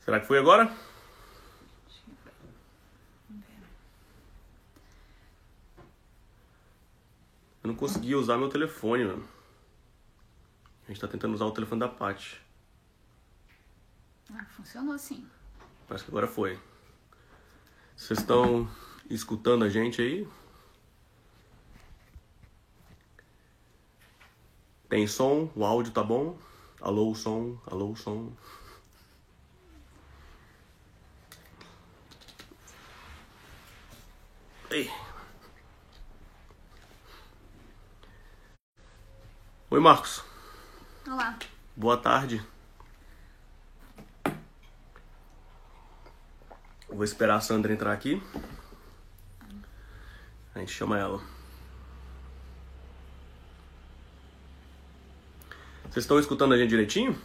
Será que foi agora? Acho que foi. Vamos ver. Eu não consegui usar meu telefone, mano. A gente tá tentando usar o telefone da Paty. Ah, funcionou sim. Acho que agora foi. Vocês estão escutando a gente aí? Tem som? O áudio tá bom? Alô, som? Alô, som? Ei. Oi, Marcos. Olá. Boa tarde. Vou esperar a Sandra entrar aqui. A gente chama ela. Vocês estão escutando a gente direitinho?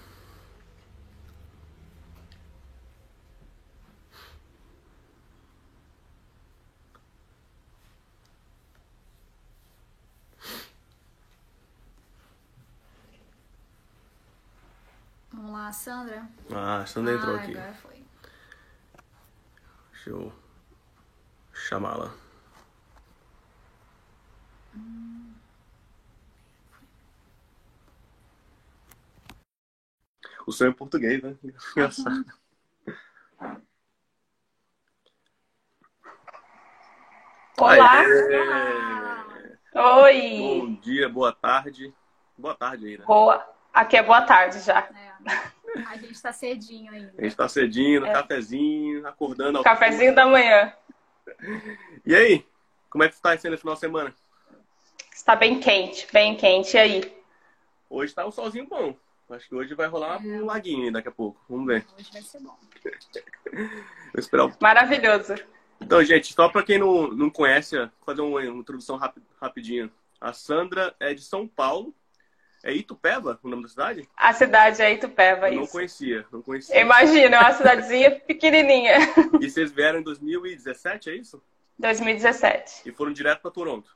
Vamos lá, Sandra. Ah, a Sandra entrou aqui. Agora foi. Deixa eu chamá-la. O som é em português, né? Engraçado. Olá! Aê! Oi! Bom dia, boa tarde. Boa tarde aí, né? Boa. Aqui é boa tarde já. A gente tá cedinho ainda. A gente tá cedinho, no cafezinho, acordando. Ao... Cafezinho da manhã. E aí? Como é que tá sendo esse final de semana? Está bem quente, bem quente. E aí? Hoje tá um solzinho bom. Acho que hoje vai rolar um laguinho daqui a pouco. Vamos ver. Hoje vai ser bom. Vou esperar o... Maravilhoso. Então, gente, só para quem não conhece, vou fazer uma introdução rapidinha. A Sandra é de São Paulo. É Itupeva o nome da cidade? A cidade é Itupeva, Eu não isso. conhecia, não conhecia. Imagina, é uma cidadezinha pequenininha. E vocês vieram em 2017, é isso? 2017. E foram direto para Toronto?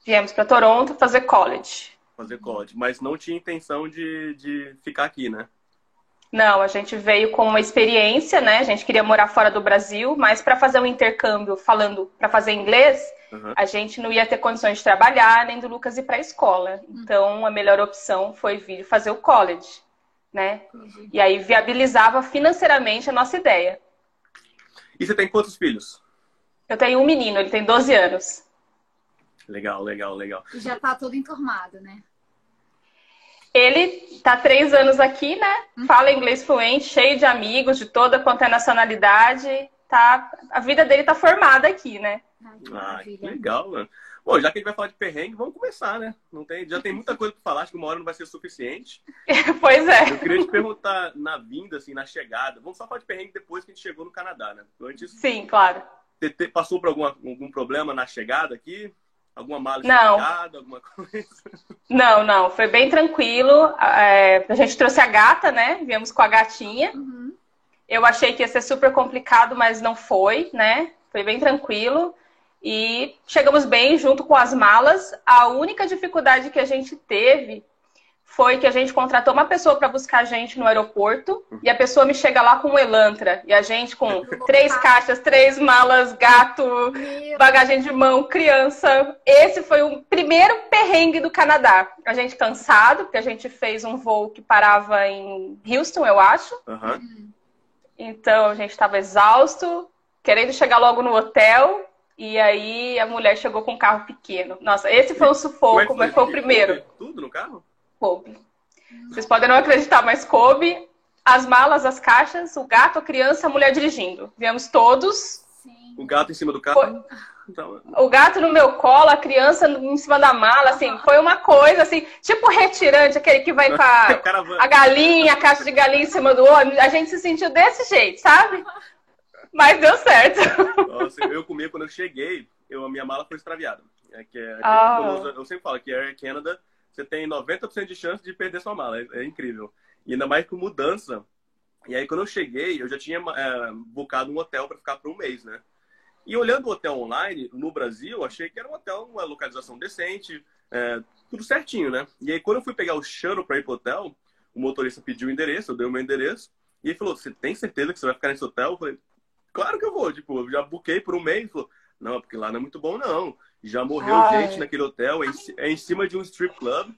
Viemos para Toronto fazer college. Fazer college. Mas não tinha intenção de ficar aqui, né? Não, a gente veio com uma experiência, né? A gente queria morar fora do Brasil, mas para fazer um intercâmbio, para fazer inglês, a gente não ia ter condições de trabalhar, nem do Lucas ir para a escola. Então, a melhor opção foi vir fazer o college, né? E aí viabilizava financeiramente a nossa ideia. E você tem quantos filhos? Eu tenho um menino, ele tem 12 anos. Legal, legal, legal. E já tá todo enturmado, né? Ele tá 3 anos aqui, né? Fala inglês fluente, cheio de amigos de toda quanto é nacionalidade. Tá... A vida dele tá formada aqui, né? Que legal, mano. Bom, já que a gente vai falar de perrengue, vamos começar, né? Já tem muita coisa pra falar, acho que uma hora não vai ser suficiente. Pois é. Eu queria te perguntar, na vinda, assim, na chegada, vamos só falar de perrengue depois que a gente chegou no Canadá, né? Antes, sim, claro. Você passou por algum problema na chegada aqui? Alguma mala não. Chegada, alguma coisa? Não. Foi bem tranquilo. A gente trouxe a gata, né? Viemos com a gatinha. Eu achei que ia ser super complicado, mas não foi, né? Foi bem tranquilo. E chegamos bem junto com as malas. A única dificuldade que a gente teve foi que a gente contratou uma pessoa para buscar a gente no aeroporto e a pessoa me chega lá com um Elantra. E a gente com 3 caixas, 3 malas, gato, bagagem de mão, criança. Esse foi o primeiro perrengue do Canadá. A gente cansado, porque a gente fez um voo que parava em Houston, eu acho. Então a gente estava exausto, querendo chegar logo no hotel. E aí a mulher chegou com um carro pequeno. Nossa, esse foi um sufoco, mas foi o primeiro. Tudo no carro? Coube. Vocês podem não acreditar, mas coube. As malas, as caixas, o gato, a criança, a mulher dirigindo. Viemos todos. Sim. O gato em cima do carro? Então... O gato no meu colo, a criança em cima da mala, assim, foi uma coisa assim, tipo retirante, aquele que vai com a galinha, a caixa de galinha em cima do ônibus. A gente se sentiu desse jeito, sabe? Mas deu certo. Nossa, eu comi quando eu cheguei, a minha mala foi extraviada. Eu sempre falo que Air Canada, você tem 90% de chance de perder sua mala. É incrível. E ainda mais com mudança. E aí, quando eu cheguei, eu já tinha bucado um hotel para ficar por um mês, né? E olhando o hotel online, no Brasil, achei que era um hotel, uma localização decente, tudo certinho, né? E aí, quando eu fui pegar o shuttle para ir pro hotel, o motorista pediu o endereço, eu dei o meu endereço. E ele falou, você tem certeza que você vai ficar nesse hotel? Eu falei, claro que eu vou. Tipo, eu já buquei por um mês. Ele falou, não, porque lá não é muito bom, não. Já morreu gente naquele hotel, é em cima de um strip club.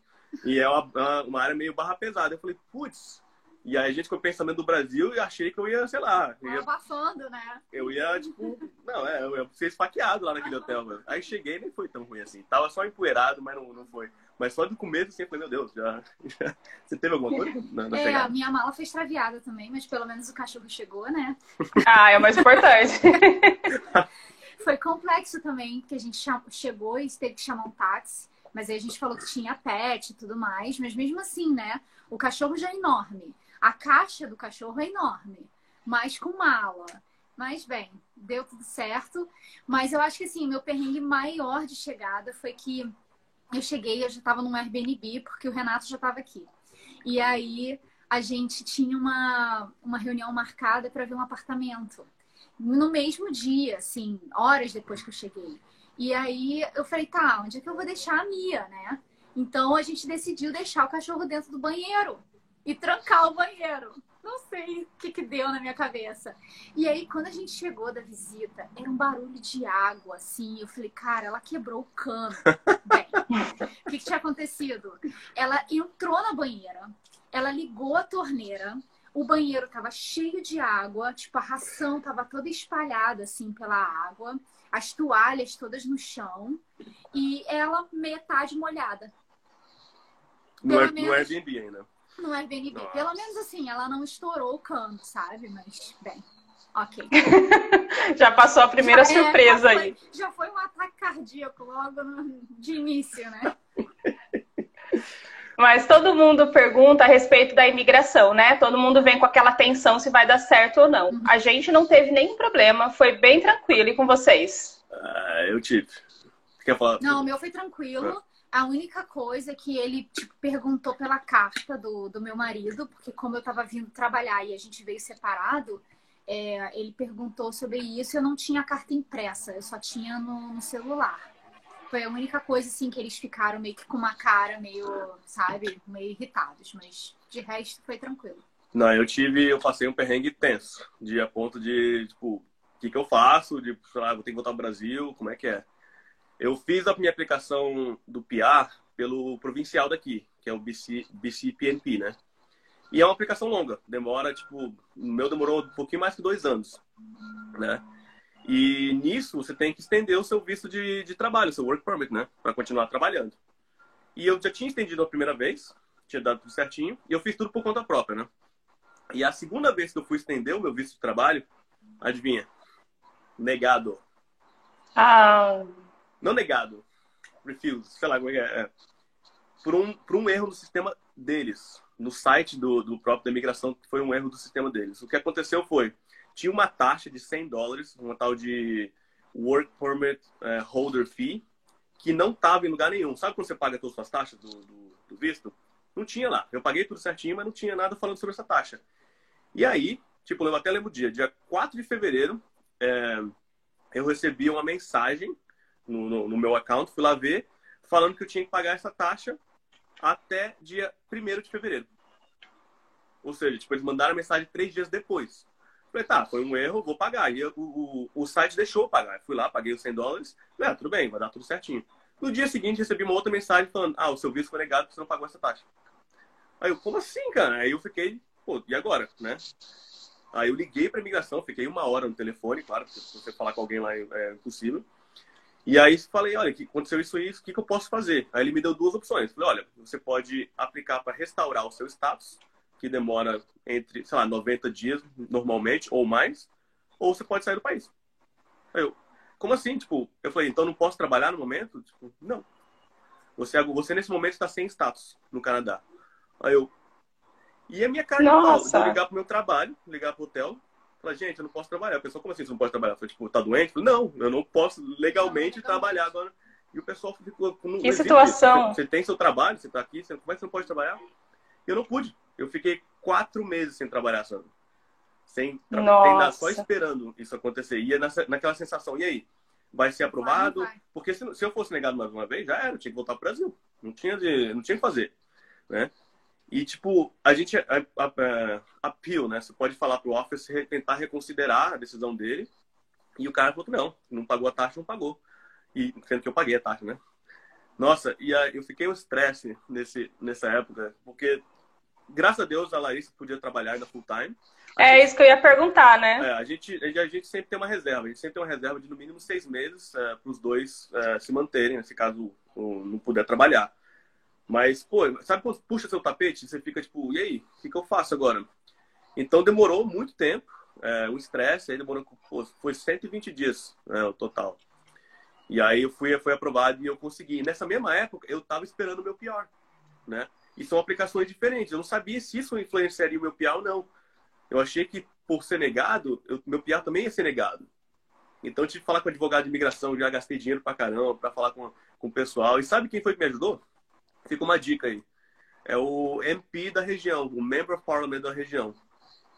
E é uma área meio barra pesada. Eu falei, putz. E aí a gente ficou pensamento do Brasil e achei que eu ia, sei lá. Abafando, né? Eu ia, tipo, não, eu ia ser esfaqueado lá naquele hotel, mano. Aí cheguei e nem foi tão ruim assim. Tava só empoeirado, mas não foi. Mas só de começo, assim, eu falei, meu Deus, já... Você teve alguma coisa na chegada? A minha mala foi extraviada também, mas pelo menos o cachorro chegou, né? Ah, é o mais importante. Foi complexo também, porque a gente chegou e teve que chamar um táxi. Mas aí a gente falou que tinha pet e tudo mais. Mas mesmo assim, né? O cachorro já é enorme. A caixa do cachorro é enorme. Mas com mala. Mas, bem, deu tudo certo. Mas eu acho que, assim, meu perrengue maior de chegada foi que eu cheguei, eu já estava num Airbnb, porque o Renato já estava aqui. E aí a gente tinha uma reunião marcada para ver um apartamento. No mesmo dia, assim, horas depois que eu cheguei. E aí eu falei, tá, onde é que eu vou deixar a Mia, né? Então a gente decidiu deixar o cachorro dentro do banheiro e trancar o banheiro. Não sei o que deu na minha cabeça. E aí, quando a gente chegou da visita, era um barulho de água, assim. Eu falei, cara, ela quebrou o cano. Bem, o que tinha acontecido? Ela entrou na banheira, ela ligou a torneira, o banheiro tava cheio de água, tipo, a ração tava toda espalhada, assim, pela água, as toalhas todas no chão, e ela metade molhada. No Airbnb ainda. No Airbnb. Nossa. Pelo menos assim, ela não estourou o cano, sabe? Mas, bem, ok. Já passou a primeira surpresa aí. Já foi um ataque cardíaco logo de início, né? Mas todo mundo pergunta a respeito da imigração, né? Todo mundo vem com aquela tensão se vai dar certo ou não. A gente não teve nenhum problema, foi bem tranquilo. E com vocês? Eu tive. Você quer falar? Não, o meu foi tranquilo. A única coisa é que ele perguntou pela carta do meu marido, porque como eu tava vindo trabalhar e a gente veio separado, ele perguntou sobre isso e eu não tinha a carta impressa, eu só tinha no celular. Foi a única coisa, assim, que eles ficaram meio que com uma cara meio, sabe, meio irritados, mas de resto foi tranquilo. Não, eu passei um perrengue tenso, a ponto de, tipo, o que eu faço, de, sei lá, vou ter que voltar ao Brasil, como é que é? Eu fiz a minha aplicação do PR pelo provincial daqui, que é o BCPNP, né? E é uma aplicação longa. Demora, tipo, o meu demorou um pouquinho mais que 2 anos, né? E nisso você tem que estender o seu visto de trabalho, o seu work permit, né? Para continuar trabalhando. E eu já tinha estendido a primeira vez, tinha dado tudo certinho, e eu fiz tudo por conta própria, né? E a segunda vez que eu fui estender o meu visto de trabalho, adivinha? Negado. Não negado. Refused. Sei lá como é que é. Por um erro no sistema deles. No site do próprio da imigração, que foi um erro do sistema deles. O que aconteceu foi, tinha uma taxa de $100, uma tal de Work Permit Holder Fee, que não estava em lugar nenhum. Sabe quando você paga todas as suas taxas do visto? Não tinha lá. Eu paguei tudo certinho, mas não tinha nada falando sobre essa taxa. E aí, tipo, eu até lembro o dia 4 de fevereiro, eu recebi uma mensagem no meu account, fui lá ver, falando que eu tinha que pagar essa taxa até dia 1º de fevereiro. Ou seja, tipo, eles mandaram a mensagem 3 dias depois. Falei, tá, foi um erro, vou pagar. E o site deixou eu pagar. Fui lá, paguei os $100. Falei, tudo bem, vai dar tudo certinho. No dia seguinte, recebi uma outra mensagem falando, o seu visto foi negado porque você não pagou essa taxa. Aí eu, como assim, cara? Aí eu fiquei, pô, e agora, né? Aí eu liguei pra imigração, fiquei 1 hora no telefone, claro, porque se você falar com alguém lá é impossível. E aí falei, olha, que aconteceu isso e isso, o que eu posso fazer? Aí ele me deu 2 opções. Falei, olha, você pode aplicar para restaurar o seu status, que demora entre, sei lá, 90 dias normalmente, ou mais, ou você pode sair do país. Aí eu, como assim? Tipo, eu falei, então não posso trabalhar no momento? Tipo, não. Você nesse momento está sem status no Canadá. Aí eu, e a minha cara de pau, eu ligar pro meu trabalho, ligar pro hotel, falar, gente, eu não posso trabalhar. A pessoa, como assim você não pode trabalhar? Eu falei, tipo, tá doente? Eu falei, não, eu não posso legalmente trabalhar agora. E o pessoal ficou... Que situação? Você tem seu trabalho, você tá aqui, como é que você não pode trabalhar? Eu não pude. Eu fiquei 4 meses sem trabalhar, sabe? Sem nada, só esperando isso acontecer. E naquela sensação, e aí? Vai ser aprovado? Porque se eu fosse negado mais uma vez, já era, eu tinha que voltar pro Brasil. Não tinha o que fazer, né? E, tipo, a gente appeal, né? Você pode falar pro office tentar reconsiderar a decisão dele. E o cara falou que não pagou a taxa, não pagou. E sendo que eu paguei a taxa, né? Nossa, e eu fiquei um estresse nessa época, porque, graças a Deus, a Larissa podia trabalhar ainda full time. Isso que eu ia perguntar, né? A gente sempre tem uma reserva. A gente sempre tem uma reserva de, no mínimo, 6 meses para os dois se manterem, nesse caso, não puder trabalhar. Mas, pô, sabe quando puxa seu tapete? Você fica tipo, e aí? O que eu faço agora? Então, demorou muito tempo. O estresse, aí demorou, pô, foi 120 dias, o total. E aí foi aprovado e eu consegui. Nessa mesma época, eu estava esperando o meu PR, né? E são aplicações diferentes. Eu não sabia se isso influenciaria o meu PR ou não. Eu achei que, por ser negado, meu PR também ia ser negado. Então, eu tive que falar com o advogado de imigração, já gastei dinheiro pra caramba, pra falar com o pessoal. E sabe quem foi que me ajudou? Fica uma dica aí. É o MP da região, o Member of Parliament da região.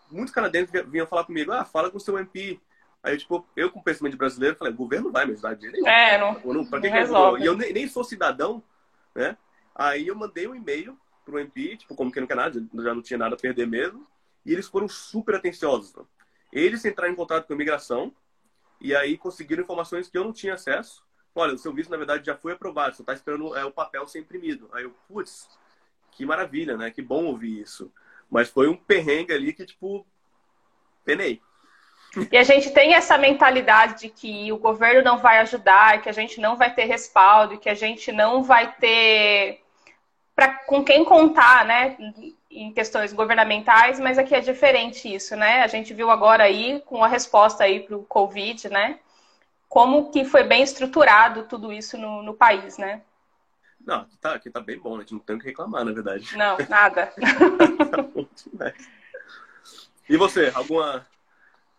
Muitos canadenses vinham falar comigo, fala com o seu MP. Aí, tipo, eu com o pensamento de brasileiro, falei, o governo não vai me ajudar de jeito nenhum. Pra que resolve? E eu nem sou cidadão, né? Aí eu mandei um e-mail pro MP, tipo, como que não quer nada, já não tinha nada a perder mesmo. E eles foram super atenciosos. Né? Eles entraram em contato com a imigração e aí conseguiram informações que eu não tinha acesso. Olha, o seu visto, na verdade, já foi aprovado, você está esperando o papel ser imprimido. Aí eu, putz, que maravilha, né? Que bom ouvir isso. Mas foi um perrengue ali que, tipo, penei. E a gente tem essa mentalidade de que o governo não vai ajudar, que a gente não vai ter respaldo, que a gente não vai ter com quem contar, né? Em questões governamentais, mas aqui é diferente isso, né? A gente viu agora aí, com a resposta aí para o Covid, né? Como que foi bem estruturado tudo isso no país, né? Não, aqui tá bem bom, né? A gente não tem o que reclamar, na verdade. Não, nada. Tá bom demais. E você,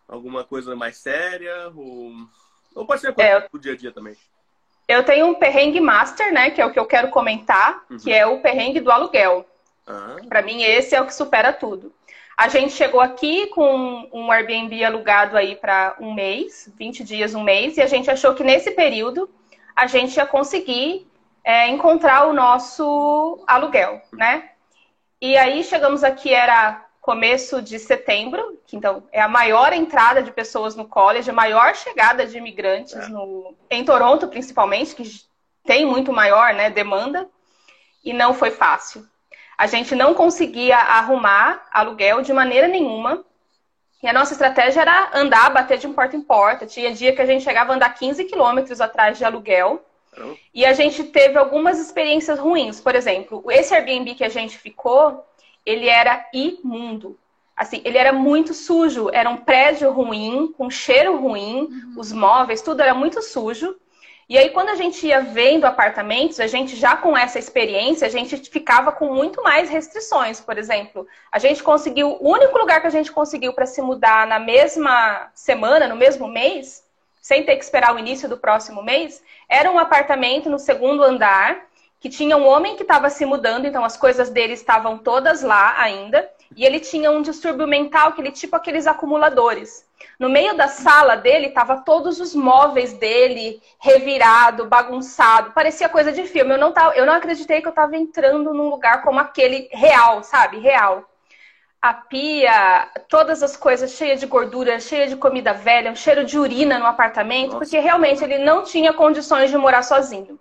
alguma coisa mais séria? Ou pode ser coisa do dia a dia também? Eu tenho um perrengue master, né? Que é o que eu quero comentar, que é o perrengue do aluguel. Para mim, esse é o que supera tudo. A gente chegou aqui com um Airbnb alugado aí para um mês, 20 dias, um mês, e a gente achou que nesse período a gente ia conseguir encontrar o nosso aluguel, né? E aí chegamos aqui, era começo de setembro, que então é a maior entrada de pessoas no college, a maior chegada de imigrantes em Toronto, principalmente, que tem muito maior, né, demanda, e não foi fácil. A gente não conseguia arrumar aluguel de maneira nenhuma. E a nossa estratégia era andar, bater de porta em porta. Tinha dia que a gente chegava a andar 15 quilômetros atrás de aluguel. E a gente teve algumas experiências ruins. Por exemplo, esse Airbnb que a gente ficou, ele era imundo. Assim, ele era muito sujo. Era um prédio ruim, com cheiro ruim. Os móveis, tudo era muito sujo. E aí, quando a gente ia vendo apartamentos, a gente já com essa experiência, a gente ficava com muito mais restrições. Por exemplo, a gente conseguiu, o único lugar que a gente conseguiu para se mudar na mesma semana, no mesmo mês, sem ter que esperar o início do próximo mês, era um apartamento no segundo andar, que tinha um homem que estava se mudando, então as coisas dele estavam todas lá ainda, e ele tinha um distúrbio mental, que ele tipo aqueles acumuladores. No meio da sala dele, tava todos os móveis dele revirado, bagunçado. Parecia coisa de filme. Eu não acreditei que eu tava entrando num lugar como aquele real, sabe? Real. A pia, todas as coisas cheias de gordura, cheia de comida velha, um cheiro de urina no apartamento, porque realmente ele não tinha condições de morar sozinho.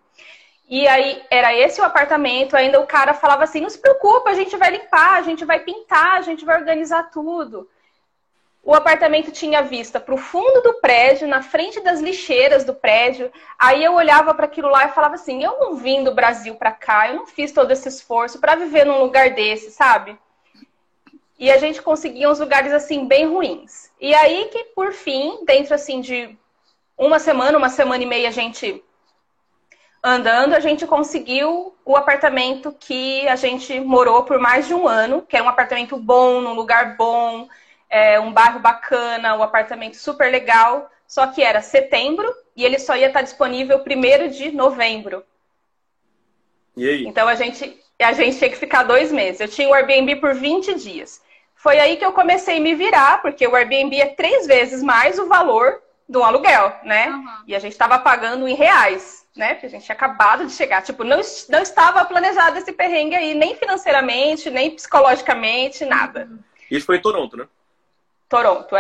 E aí, era esse o apartamento, ainda o cara falava assim, não se preocupa, a gente vai limpar, a gente vai pintar, a gente vai organizar tudo. O apartamento tinha vista para o fundo do prédio, na frente das lixeiras do prédio. Aí eu olhava para aquilo lá e falava assim, eu não vim do Brasil para cá, eu não fiz todo esse esforço para viver num lugar desse, sabe? E a gente conseguia uns lugares assim bem ruins. E aí que, por fim, dentro assim de uma semana e meia, a gente andando, a gente conseguiu o apartamento que a gente morou por mais de um ano, que era um apartamento bom, num lugar bom, um bairro bacana, um apartamento super legal, só que era setembro e ele só ia estar disponível 1º de novembro. E aí? Então a gente tinha que ficar 2 meses. Eu tinha o Airbnb por 20 dias. Foi aí que eu comecei a me virar, porque o Airbnb é 3 vezes mais o valor do aluguel, né? E a gente estava pagando em reais. né? Porque a gente tinha acabado de chegar. Tipo, não estava planejado esse perrengue aí, nem financeiramente, nem psicologicamente, nada. Isso foi em Toronto, né? Toronto.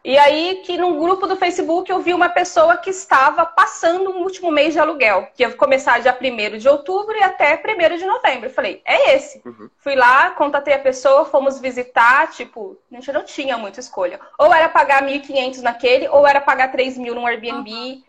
E aí, que num grupo do Facebook, eu vi uma pessoa que estava passando um último mês de aluguel, que ia começar dia 1º de outubro e até 1º de novembro. Eu falei, é esse. Fui lá, contatei a pessoa, fomos visitar, tipo, a gente não tinha muita escolha. Ou era pagar 1.500 naquele, ou era pagar 3.000 num Airbnb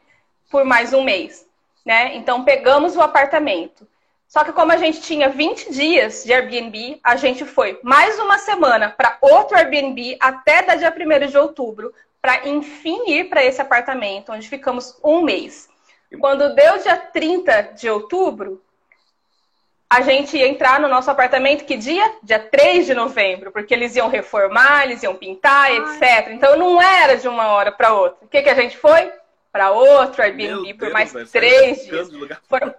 por mais um mês, né? Então, pegamos o apartamento. Só que como a gente tinha 20 dias de Airbnb, a gente foi mais uma semana para outro Airbnb até da dia 1º de outubro, para enfim ir para esse apartamento, onde ficamos um mês. Quando deu dia 30 de outubro, a gente ia entrar no nosso apartamento, que dia? Dia 3 de novembro, porque eles iam reformar, eles iam pintar, etc. Então não era de uma hora para outra. O que a gente foi? Para outro Airbnb por mais 3 dias. Foram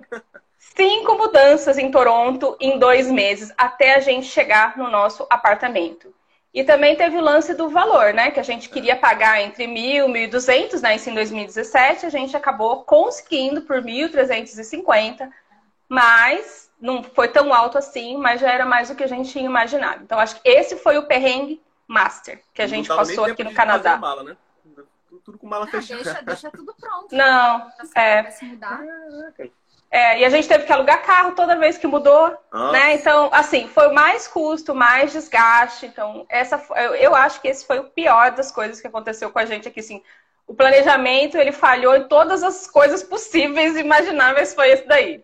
5 mudanças em Toronto em 2 meses, até a gente chegar no nosso apartamento. E também teve o lance do valor, né? Que a gente queria pagar entre 1.000 e 1.200, né? Isso em 2017, a gente acabou conseguindo por 1.350, mas não foi tão alto assim, mas já era mais do que a gente tinha imaginado. Então, acho que esse foi o perrengue master que a gente passou aqui no Canadá. Mala, né? Tudo com mala fechada. Deixa tudo pronto. Não, Vai se mudar. E a gente teve que alugar carro toda vez que mudou, né? Então, assim, foi mais custo, mais desgaste. Então, eu acho que esse foi o pior das coisas que aconteceu com a gente aqui, assim. O planejamento, ele falhou em todas as coisas possíveis e imagináveis, foi esse daí.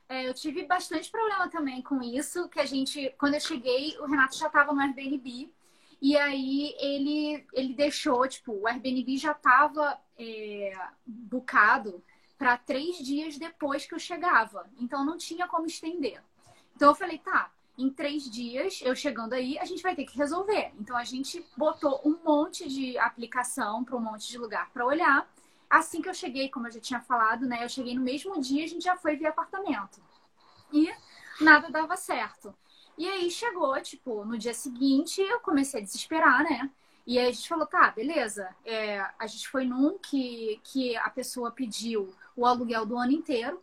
Eu tive bastante problema também com isso, que quando eu cheguei, o Renato já estava no Airbnb. E aí ele deixou, tipo, o Airbnb já estava bookado para 3 dias depois que eu chegava. Então, não tinha como estender. Então, eu falei, tá, em 3 dias, eu chegando aí, a gente vai ter que resolver. Então, a gente botou um monte de aplicação para um monte de lugar para olhar. Assim que eu cheguei, como eu já tinha falado, né? Eu cheguei no mesmo dia, a gente já foi ver apartamento. E nada dava certo. E aí, chegou, tipo, no dia seguinte, eu comecei a desesperar, né? E aí a gente falou, tá, beleza. A gente foi num que a pessoa pediu o aluguel do ano inteiro.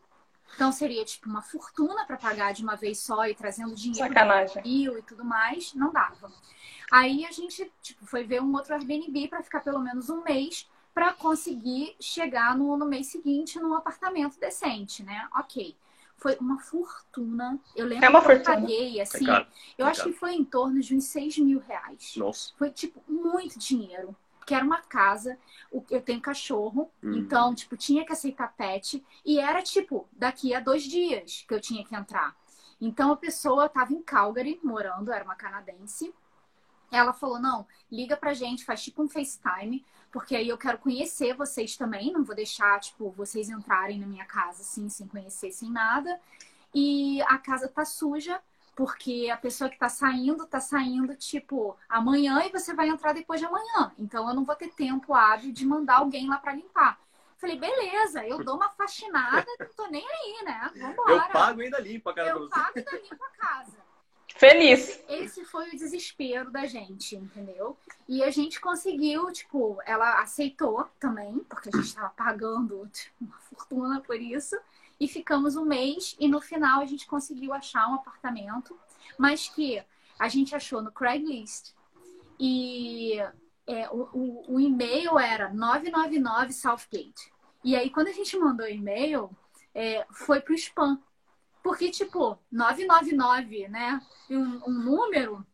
Então seria tipo uma fortuna para pagar de uma vez só e trazendo dinheiro e tudo mais. Não dava. Aí a gente tipo, foi ver um outro Airbnb para ficar pelo menos um mês para conseguir chegar no mês seguinte num apartamento decente, né? Ok. Foi uma fortuna. Eu lembro que eu paguei, assim, eu acho que foi em torno de uns 6.000 reais. Nossa. Foi, tipo, muito dinheiro. Porque era uma casa, eu tenho cachorro, então, tipo, tinha que aceitar pet. E era, tipo, daqui a 2 dias que eu tinha que entrar. Então, a pessoa tava em Calgary, morando, era uma canadense. Ela falou, não, liga pra gente, faz tipo um FaceTime, porque aí eu quero conhecer vocês também, não vou deixar, tipo, vocês entrarem na minha casa, assim, sem conhecer, sem nada. E a casa tá suja, porque a pessoa que tá saindo, tipo, amanhã e você vai entrar depois de amanhã. Então, eu não vou ter tempo hábil de mandar alguém lá pra limpar. Falei, beleza, eu dou uma faxinada, não tô nem aí, né? Vambora. Eu pago e ainda limpo a casa. Eu pago e ainda limpo a casa. Feliz. Esse foi o desespero da gente, entendeu? E a gente conseguiu, tipo, ela aceitou também, porque a gente tava pagando tipo, uma fortuna por isso. E ficamos um mês e no final a gente conseguiu achar um apartamento, mas que a gente achou no Craigslist. E o e-mail era 999 Southgate. E aí quando a gente mandou o e-mail, foi pro spam. Porque, tipo, 999, né? E um número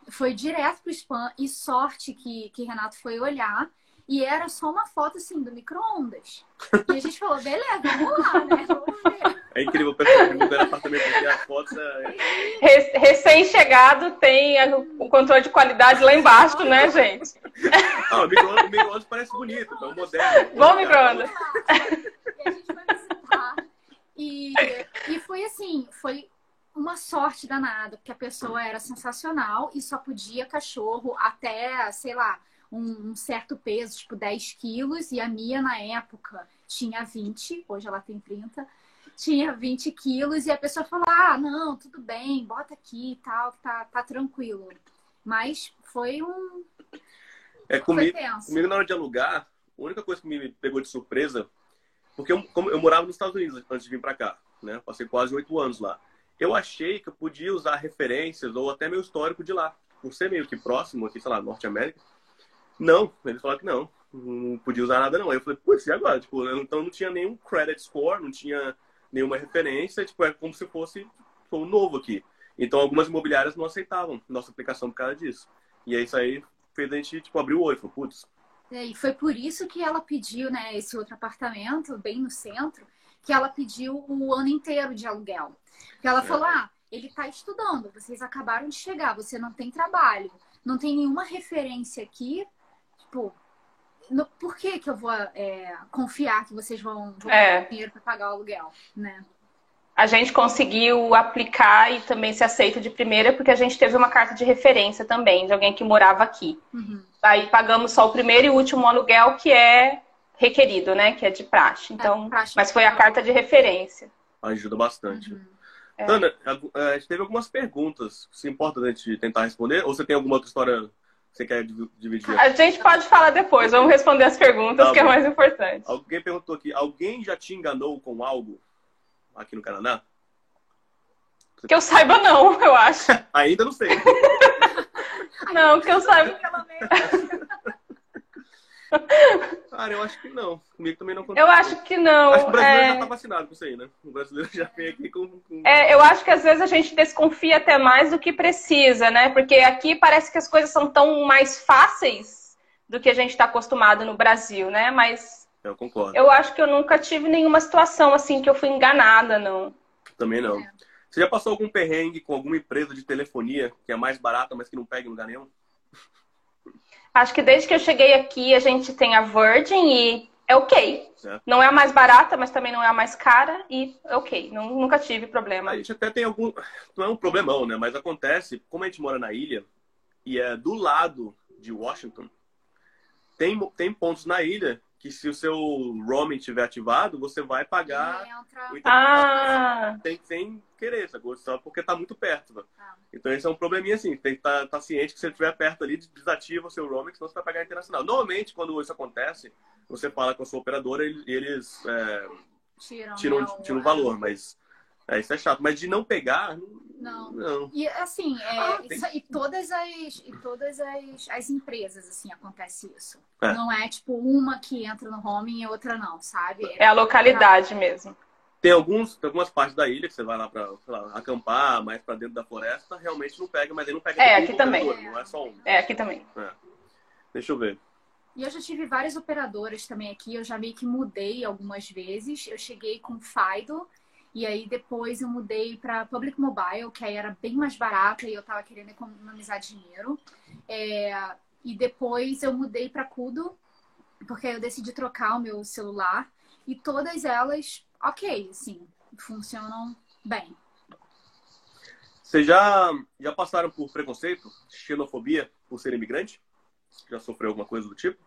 foi direto pro spam. E sorte que Renato foi olhar. E era só uma foto, assim, do micro-ondas. E a gente falou, beleza, vamos lá, né? Vamos ver. É incrível, o pessoal divulgando apartamento aqui, as fotos. Recém-chegado tem o controle de qualidade lá embaixo, né, gente? O micro-ondas parece bonito, é um moderno. Bom micro-ondas. E a gente foi visitar. E foi assim, foi uma sorte danada, porque a pessoa era sensacional e só podia cachorro até, sei lá, um certo peso, tipo 10 quilos. E a Mia, na época, tinha 20, hoje ela tem 30. Tinha 20 quilos e a pessoa falou, não, tudo bem, bota aqui e tal, tá tranquilo. Mas foi comigo na hora de alugar, a única coisa que me pegou de surpresa Porque como eu morava nos Estados Unidos antes de vir para cá, né? Passei quase 8 anos lá. Eu achei que eu podia usar referências ou até meu histórico de lá. Por ser meio que próximo aqui, sei lá, Norte América. Não, eles falaram que não podia usar nada não. Aí eu falei, putz, e agora? Tipo, então não tinha nenhum credit score, não tinha nenhuma referência, tipo, é como se fosse um novo aqui. Então algumas imobiliárias não aceitavam nossa aplicação por causa disso. E aí isso aí fez a gente, tipo, abrir o olho, falou, putz. E foi por isso que ela pediu, né, esse outro apartamento, bem no centro, que ela pediu o ano inteiro de aluguel. Porque ela falou, ele tá estudando, vocês acabaram de chegar, você não tem trabalho, não tem nenhuma referência aqui, tipo, por que eu vou confiar que vocês vão ter dinheiro para pagar o aluguel, né? A gente conseguiu aplicar e também ser aceito de primeira porque a gente teve uma carta de referência também, de alguém que morava aqui. Uhum. Aí pagamos só o primeiro e último aluguel, que é requerido, né? Que é de praxe. Então, mas foi a carta de referência. Ajuda bastante. Uhum. Ana, a gente teve algumas perguntas. Se importa a gente tentar responder? Ou você tem alguma outra história que você quer dividir? A gente pode falar depois. Vamos responder as perguntas, que é mais importante. Alguém perguntou aqui, alguém já te enganou com algo aqui no Canadá? Que eu saiba não, eu acho. Ainda não sei. Não, que eu saiba. Cara, eu acho que não. Comigo também não aconteceu. Eu acho que não. Acho que o brasileiro já tá vacinado com isso aí, né? O brasileiro já vem aqui com... eu acho que às vezes a gente desconfia até mais do que precisa, né? Porque aqui parece que as coisas são tão mais fáceis do que a gente está acostumado no Brasil, né? Mas eu concordo. Eu acho que eu nunca tive nenhuma situação assim que eu fui enganada, não. Também não. Você já passou algum perrengue com alguma empresa de telefonia que é mais barata, mas que não pega em lugar nenhum? Acho que desde que eu cheguei aqui, a gente tem a Virgin e é ok. Não é a mais barata, mas também não é a mais cara e é ok. Nunca tive problema. A gente até tem algum... Não é um problemão, né? Mas acontece, como a gente mora na ilha e é do lado de Washington, tem pontos na ilha que se o seu roaming estiver ativado, você vai pagar sem querer, só porque está muito perto. Né? Então esse é um probleminha assim, tem que estar ciente que se ele estiver perto ali, desativa o seu roaming, senão você vai pagar internacional. Normalmente, quando isso acontece, você fala com a sua operadora e eles tiram o valor, mas isso é chato. Mas de não pegar, não. E assim, e todas as empresas, assim, acontece isso. Não é tipo uma que entra no roaming e outra não, sabe? É a localidade mesmo. Tem algumas partes da ilha que você vai lá pra, sei lá, acampar, mais pra dentro da floresta, realmente não pega, mas aí não pega aqui também. Não é só um. Aqui também. Deixa eu ver. E eu já tive várias operadoras também aqui, eu já meio que mudei algumas vezes. Eu cheguei com Fido. E aí depois eu mudei para Public Mobile, que aí era bem mais barata e eu tava querendo economizar dinheiro. E depois eu mudei para Kudo, porque aí eu decidi trocar o meu celular. E todas elas, ok, assim, funcionam bem. Vocês já passaram por preconceito, xenofobia por ser imigrante? Já sofreu alguma coisa do tipo?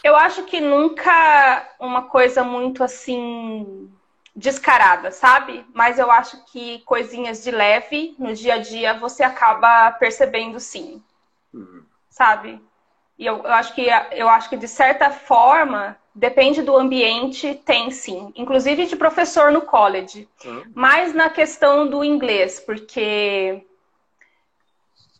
Eu acho que nunca uma coisa muito assim... descarada, sabe? Mas eu acho que coisinhas de leve no dia a dia você acaba percebendo sim. Sabe? E eu acho que de certa forma, depende do ambiente, tem sim. Inclusive de professor no college. Mas na questão do inglês, porque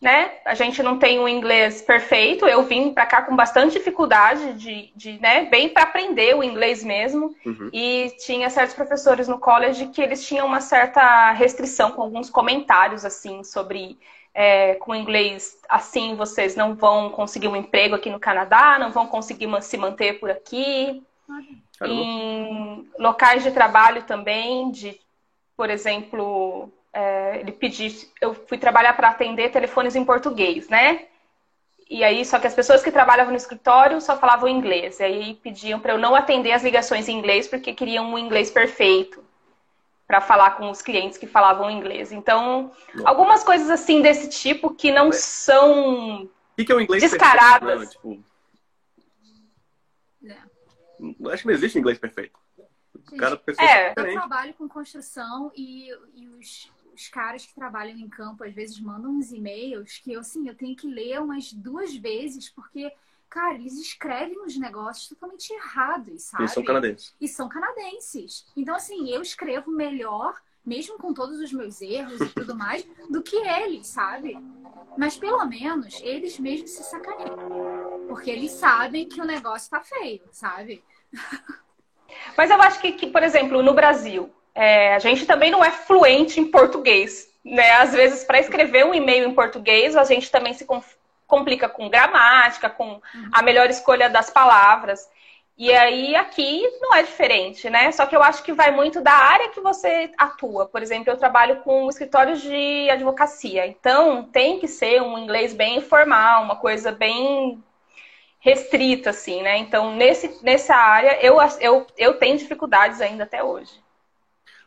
né, a gente não tem um inglês perfeito. Eu vim para cá com bastante dificuldade né, bem para aprender o inglês mesmo. E tinha certos professores no college que eles tinham uma certa restrição com alguns comentários assim sobre com inglês assim vocês não vão conseguir um emprego aqui no Canadá, não vão conseguir se manter por aqui. Em locais de trabalho também, por exemplo, eu fui trabalhar para atender telefones em português, né? E aí, só que as pessoas que trabalhavam no escritório só falavam inglês. E aí pediam para eu não atender as ligações em inglês porque queriam um inglês perfeito para falar com os clientes que falavam inglês. Então, algumas coisas assim desse tipo que não são que é o inglês descaradas. Perfeito, acho que não existe inglês perfeito. Eu trabalho com construção e os caras que trabalham em campo às vezes mandam uns e-mails que eu tenho que ler umas 2 vezes porque, cara, eles escrevem os negócios totalmente errados, sabe? Eles são canadenses. E são canadenses. Então, assim, eu escrevo melhor, mesmo com todos os meus erros e tudo mais, do que eles, sabe? Mas, pelo menos, eles mesmos se sacaneiam. Porque eles sabem que o negócio tá feio, sabe? Mas eu acho que por exemplo, no Brasil, a gente também não é fluente em português, né? Às vezes, para escrever um e-mail em português, a gente também se complica com gramática, com a melhor escolha das palavras. E aí, aqui não é diferente, né? Só que eu acho que vai muito da área que você atua. Por exemplo, eu trabalho com escritórios de advocacia. Então, tem que ser um inglês bem informal, uma coisa bem restrita, assim, né? Então, nessa área, eu tenho dificuldades ainda até hoje.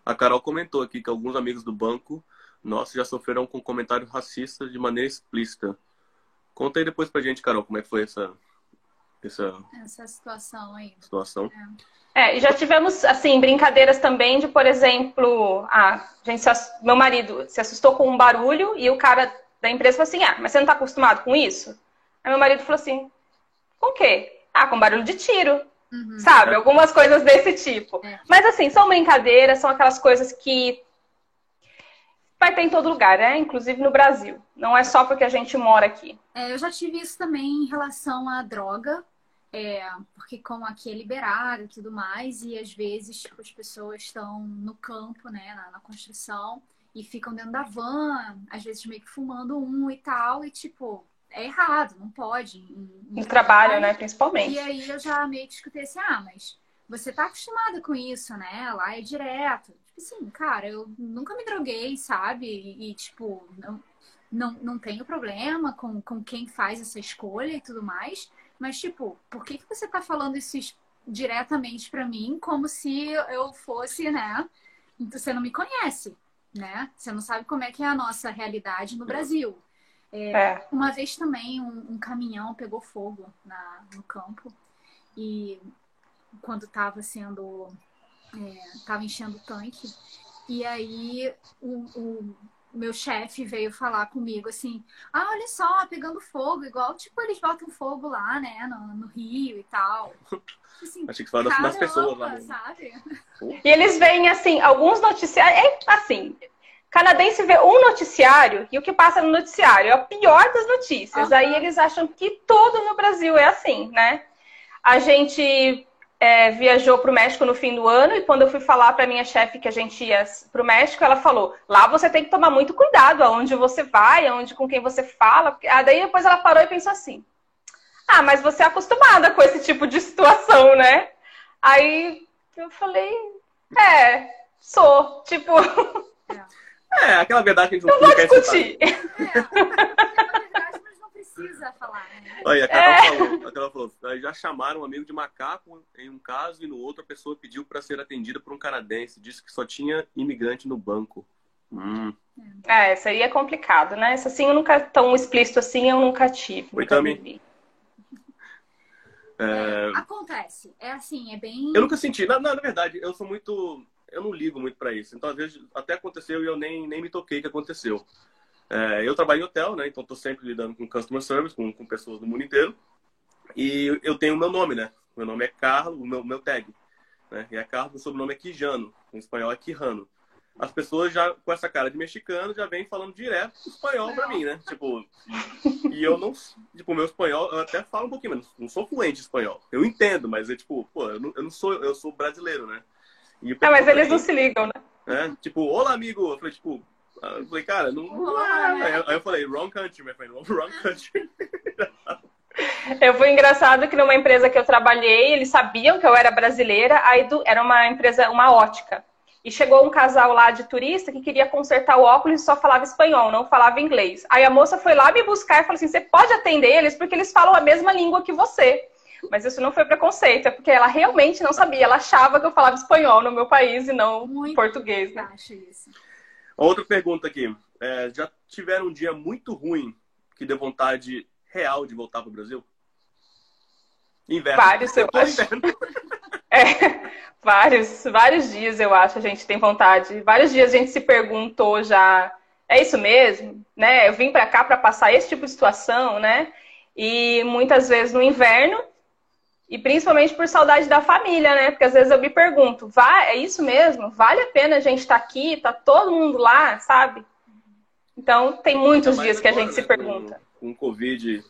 A Carol comentou aqui que alguns amigos do banco, nossos, já sofreram com comentários racistas de maneira explícita. Conta aí depois pra gente, Carol, como é que foi essa situação aí. E já tivemos, assim, brincadeiras também de, por exemplo, meu marido se assustou com um barulho e o cara da empresa falou assim, mas você não tá acostumado com isso? Aí meu marido falou assim, com o quê? Com barulho de tiro. Sabe? Algumas coisas desse tipo. Mas, assim, são brincadeiras, são aquelas coisas que vai ter em todo lugar, né? Inclusive no Brasil. Não é só porque a gente mora aqui. Eu já tive isso também em relação à droga. Porque como aqui é liberado e tudo mais, e às vezes tipo, as pessoas estão no campo, né, na construção, e ficam dentro da van, às vezes meio que fumando e tal, e tipo, é errado, não pode. No trabalho, né, principalmente. E aí eu já meio que escutei assim, mas você tá acostumada com isso, né? Lá é direto. Tipo assim, cara, eu nunca me droguei, sabe? E tipo, não tenho problema com quem faz essa escolha e tudo mais. Mas, tipo, por que você tá falando isso diretamente pra mim como se eu fosse, né? Você não me conhece, né? Você não sabe como é que é a nossa realidade no Brasil. Uma vez também um caminhão pegou fogo no campo. E quando tava tava enchendo o tanque. E aí o meu chefe veio falar comigo assim, olha só, pegando fogo, igual, tipo, eles botam fogo lá, né, no Rio e tal. Assim, achei que falava das pessoas lá. Sabe? E eles veem, assim, alguns noticiários, assim, canadense vê um noticiário e o que passa no noticiário é o pior das notícias. Aí eles acham que tudo no Brasil é assim, né? A gente viajou para o México no fim do ano e quando eu fui falar para minha chefe que a gente ia para o México, ela falou, lá você tem que tomar muito cuidado aonde você vai, com quem você fala. Daí depois ela parou e pensou assim, mas você é acostumada com esse tipo de situação, né? Aí eu falei, sou, tipo... aquela verdade que a gente não quer discutir. Precisa falar, né? Olha, a Carol falou, já chamaram um amigo de macaco em um caso e no outro a pessoa pediu para ser atendida por um canadense. Disse que só tinha imigrante no banco. Seria complicado, né? Isso assim, eu nunca tão explícito assim, eu nunca tive. Nunca vivi. Acontece. É assim, é bem... Eu nunca senti. Na verdade, eu sou muito... Eu não ligo muito para isso. Então, às vezes, até aconteceu e eu nem me toquei que aconteceu. Eu trabalho em hotel, né? Então estou sempre lidando com customer service, com pessoas do mundo inteiro. E eu tenho o meu nome, né? Meu nome é Carlos, o meu tag. Né? E é Carlos, o sobrenome é Quijano. Em espanhol é Quijano. As pessoas já, com essa cara de mexicano, já vêm falando direto espanhol pra mim, né? Tipo, e eu não... Tipo, meu espanhol, eu até falo um pouquinho, mas não sou fluente em espanhol. Eu entendo, mas eu não sou... Eu sou brasileiro, né? Mas eles não se ligam, né? Tipo, olá, amigo. Eu falei, tipo... Eu falei, cara, não é. Aí eu falei, wrong country, my friend, wrong country. Foi engraçado que numa empresa que eu trabalhei, eles sabiam que eu era brasileira, aí era uma empresa, uma ótica. E chegou um casal lá de turista que queria consertar o óculos e só falava espanhol, não falava inglês. Aí a moça foi lá me buscar e falou assim, você pode atender eles porque eles falam a mesma língua que você. Mas isso não foi preconceito, é porque ela realmente não sabia. Ela achava que eu falava espanhol no meu país e não português, né? Acho isso. Outra pergunta aqui. Já tiveram um dia muito ruim que deu vontade real de voltar para o Brasil? Inverno. Vários, eu acho. Vários dias, eu acho, a gente tem vontade. Vários dias a gente se perguntou já, é isso mesmo? Né? Eu vim para cá para passar esse tipo de situação, né? E muitas vezes no inverno, e principalmente por saudade da família, né? Porque às vezes eu me pergunto, é isso mesmo? Vale a pena a gente estar aqui? Tá todo mundo lá, sabe? Então, tem muitos dias que a gente se pergunta. Com o Covid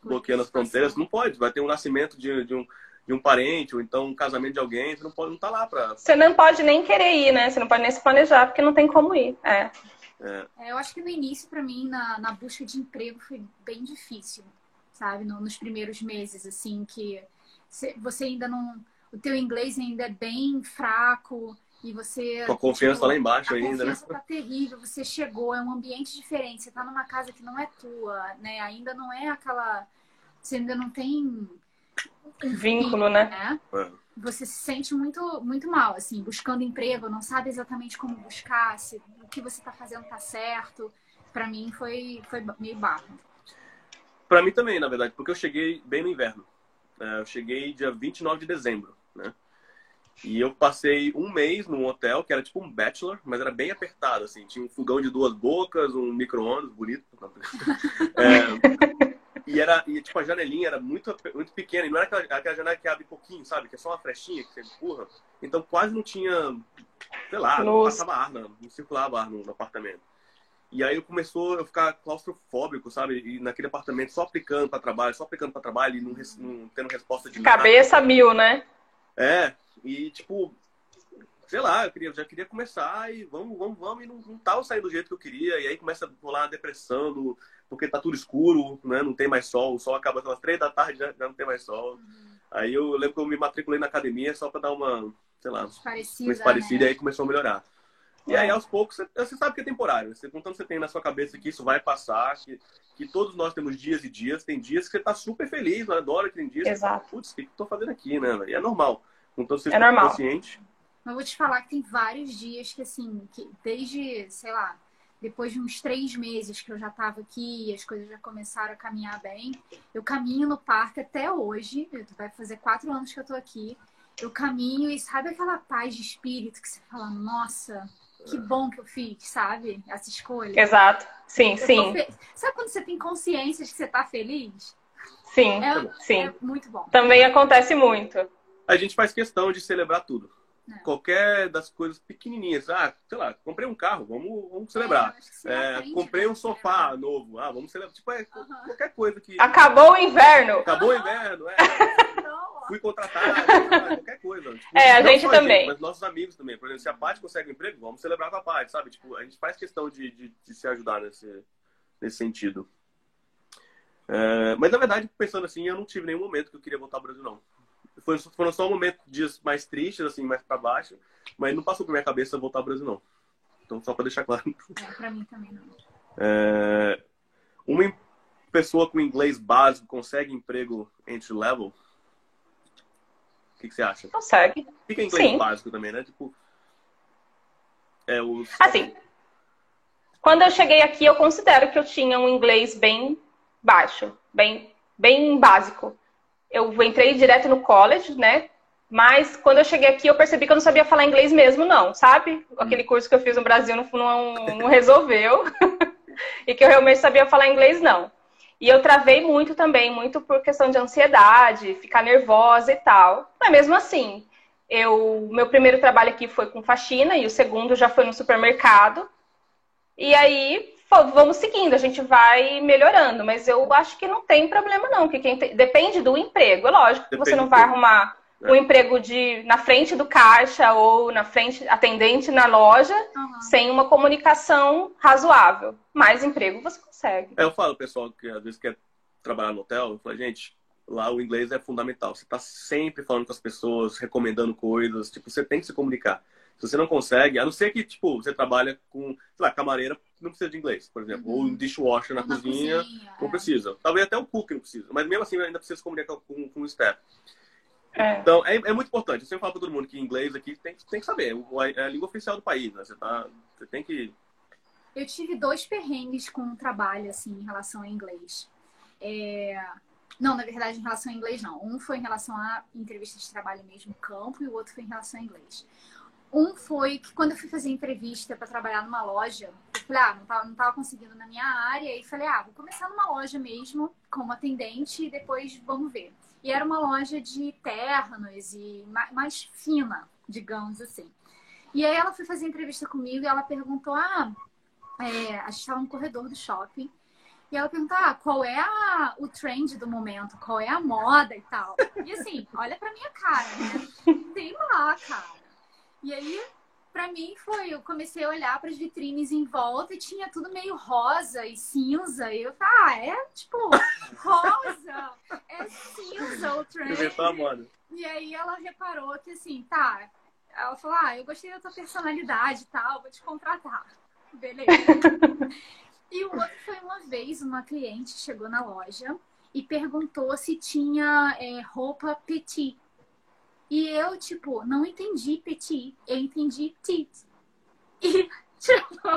bloqueando as fronteiras, não pode. Vai ter um nascimento de um parente, ou então um casamento de alguém, você não estar lá pra... Você não pode nem querer ir, né? Você não pode nem se planejar, porque não tem como ir. Eu acho que no início, pra mim, na busca de emprego, foi bem difícil, sabe? Nos primeiros meses, assim, que você ainda não... O teu inglês ainda é bem fraco e você... Com a confiança tá lá embaixo ainda, né? A confiança tá terrível, você chegou, é um ambiente diferente, você tá numa casa que não é tua, né? Ainda não é aquela... Você ainda não tem... Vínculo, né? Você se sente muito, muito mal, assim, buscando emprego, não sabe exatamente como buscar, se o que você tá fazendo tá certo. Pra mim foi meio barro. Pra mim também, na verdade, porque eu cheguei bem no inverno. Eu cheguei dia 29 de dezembro, né? E eu passei um mês num hotel que era tipo um bachelor, mas era bem apertado, assim. Tinha um fogão de 2 bocas, um micro-ondas bonito. E tipo, a janelinha era muito, muito pequena. E não era aquela janela que abre pouquinho, sabe? Que é só uma flechinha que você empurra. Então quase não tinha, sei lá, não passava ar, não circulava ar no apartamento. E aí começou a ficar claustrofóbico, sabe? E naquele apartamento só aplicando para trabalho e não tendo resposta de nada. Cabeça mil, né? E tipo, sei lá, eu já queria começar e vamos, e não tava saindo do jeito que eu queria. E aí começa a rolar a depressão, porque tá tudo escuro, né? Não tem mais sol, o sol acaba às 3 da tarde, já não tem mais sol. Aí eu lembro que eu me matriculei na academia só para dar uma, sei lá, uma parecida, né? E aí começou a melhorar. E aí, aos poucos, você sabe que é temporário. Contanto você tem na sua cabeça que isso vai passar, que todos nós temos dias e dias. Tem dias que você tá super feliz, adora, que tem dias que você fala, putz, o que eu tô fazendo aqui, né? E é normal. Então você está consciente. Mas vou te falar que tem vários dias que, assim, que desde, sei lá, depois de uns 3 meses que eu já tava aqui e as coisas já começaram a caminhar bem, eu caminho no parque até hoje, vai fazer 4 anos que eu tô aqui, eu caminho e sabe aquela paz de espírito que você fala, nossa... Que bom que eu fiz, sabe? Essa escolha. Exato. Sim, sim. Sabe quando você tem consciência de que você tá feliz? Sim, sim. É muito bom. Também acontece muito. A gente faz questão de celebrar tudo. Qualquer das coisas pequenininhas. Sei lá, comprei um carro, vamos celebrar. Comprei um sofá novo. Vamos celebrar. Tipo, qualquer coisa que... Acabou o inverno. Acabou o inverno, Fui contratado, qualquer coisa. Tipo, a gente também. Mas nossos amigos também. Por exemplo, se a Paty consegue um emprego, vamos celebrar com a Paty, sabe? Tipo, a gente faz questão de se ajudar nesse sentido. Mas, na verdade, pensando assim, eu não tive nenhum momento que eu queria voltar ao Brasil, não. Foram só momentos, dias mais tristes, assim, mais pra baixo. Mas não passou por minha cabeça voltar ao Brasil, não. Então, só pra deixar claro. Pra mim também não. Uma pessoa com inglês básico consegue emprego entry level? O que você acha? Consegue. Fica em inglês básico também, né? Tipo, Assim, quando eu cheguei aqui, eu considero que eu tinha um inglês bem baixo, bem básico. Eu entrei direto no college, né? Mas quando eu cheguei aqui, eu percebi que eu não sabia falar inglês mesmo, não, sabe? Aquele curso que eu fiz no Brasil não resolveu. E que eu realmente sabia falar inglês, não. E eu travei muito também, muito por questão de ansiedade, ficar nervosa e tal. Mas mesmo assim, meu primeiro trabalho aqui foi com faxina e o segundo já foi no supermercado. E aí, vamos seguindo, a gente vai melhorando. Mas eu acho que não tem problema não, que depende do emprego. É lógico que você não vai arrumar um emprego na frente do caixa ou na frente, atendente na loja, sem uma comunicação razoável. Mas emprego você consegue. Eu falo, pessoal, que às vezes quer trabalhar no hotel, eu falo, gente, lá o inglês é fundamental. Você tá sempre falando com as pessoas, recomendando coisas, tipo, você tem que se comunicar. Se você não consegue, a não ser que, tipo, você trabalha com, sei lá, camareira, não precisa de inglês, por exemplo. Ou um dishwasher na cozinha, não precisa. Talvez até o cook não precisa. Mas mesmo assim, ainda precisa se comunicar com o staff. Então, é muito importante. Eu sempre falo para todo mundo que inglês aqui tem que saber. É a língua oficial do país, né? Você tem que... Eu tive 2 perrengues com o trabalho, assim, em relação a inglês. Não, na verdade, em relação a inglês, não. Um foi em relação à entrevista de trabalho mesmo, campo, e o outro foi em relação a inglês. Um foi que quando eu fui fazer entrevista para trabalhar numa loja, eu falei, não tava conseguindo na minha área. E falei, vou começar numa loja mesmo, como atendente, e depois vamos ver. E era uma loja de ternos e mais fina, digamos assim. E aí ela foi fazer entrevista comigo e ela perguntou, a gente estava no corredor do shopping. E ela perguntou, qual é o trend do momento? Qual é a moda e tal? E assim, olha pra minha cara, né? Tem lá, cara. E aí, pra mim, eu comecei a olhar pras vitrines em volta e tinha tudo meio rosa e cinza. E eu falei, é tipo, rosa, é cinza o trend. E aí ela reparou que assim, ela falou, eu gostei da tua personalidade e tal, vou te contratar. Beleza. E o outro foi uma vez, uma cliente chegou na loja e perguntou se tinha roupa petit. E eu, tipo, não entendi petit, eu entendi tit. E, tipo...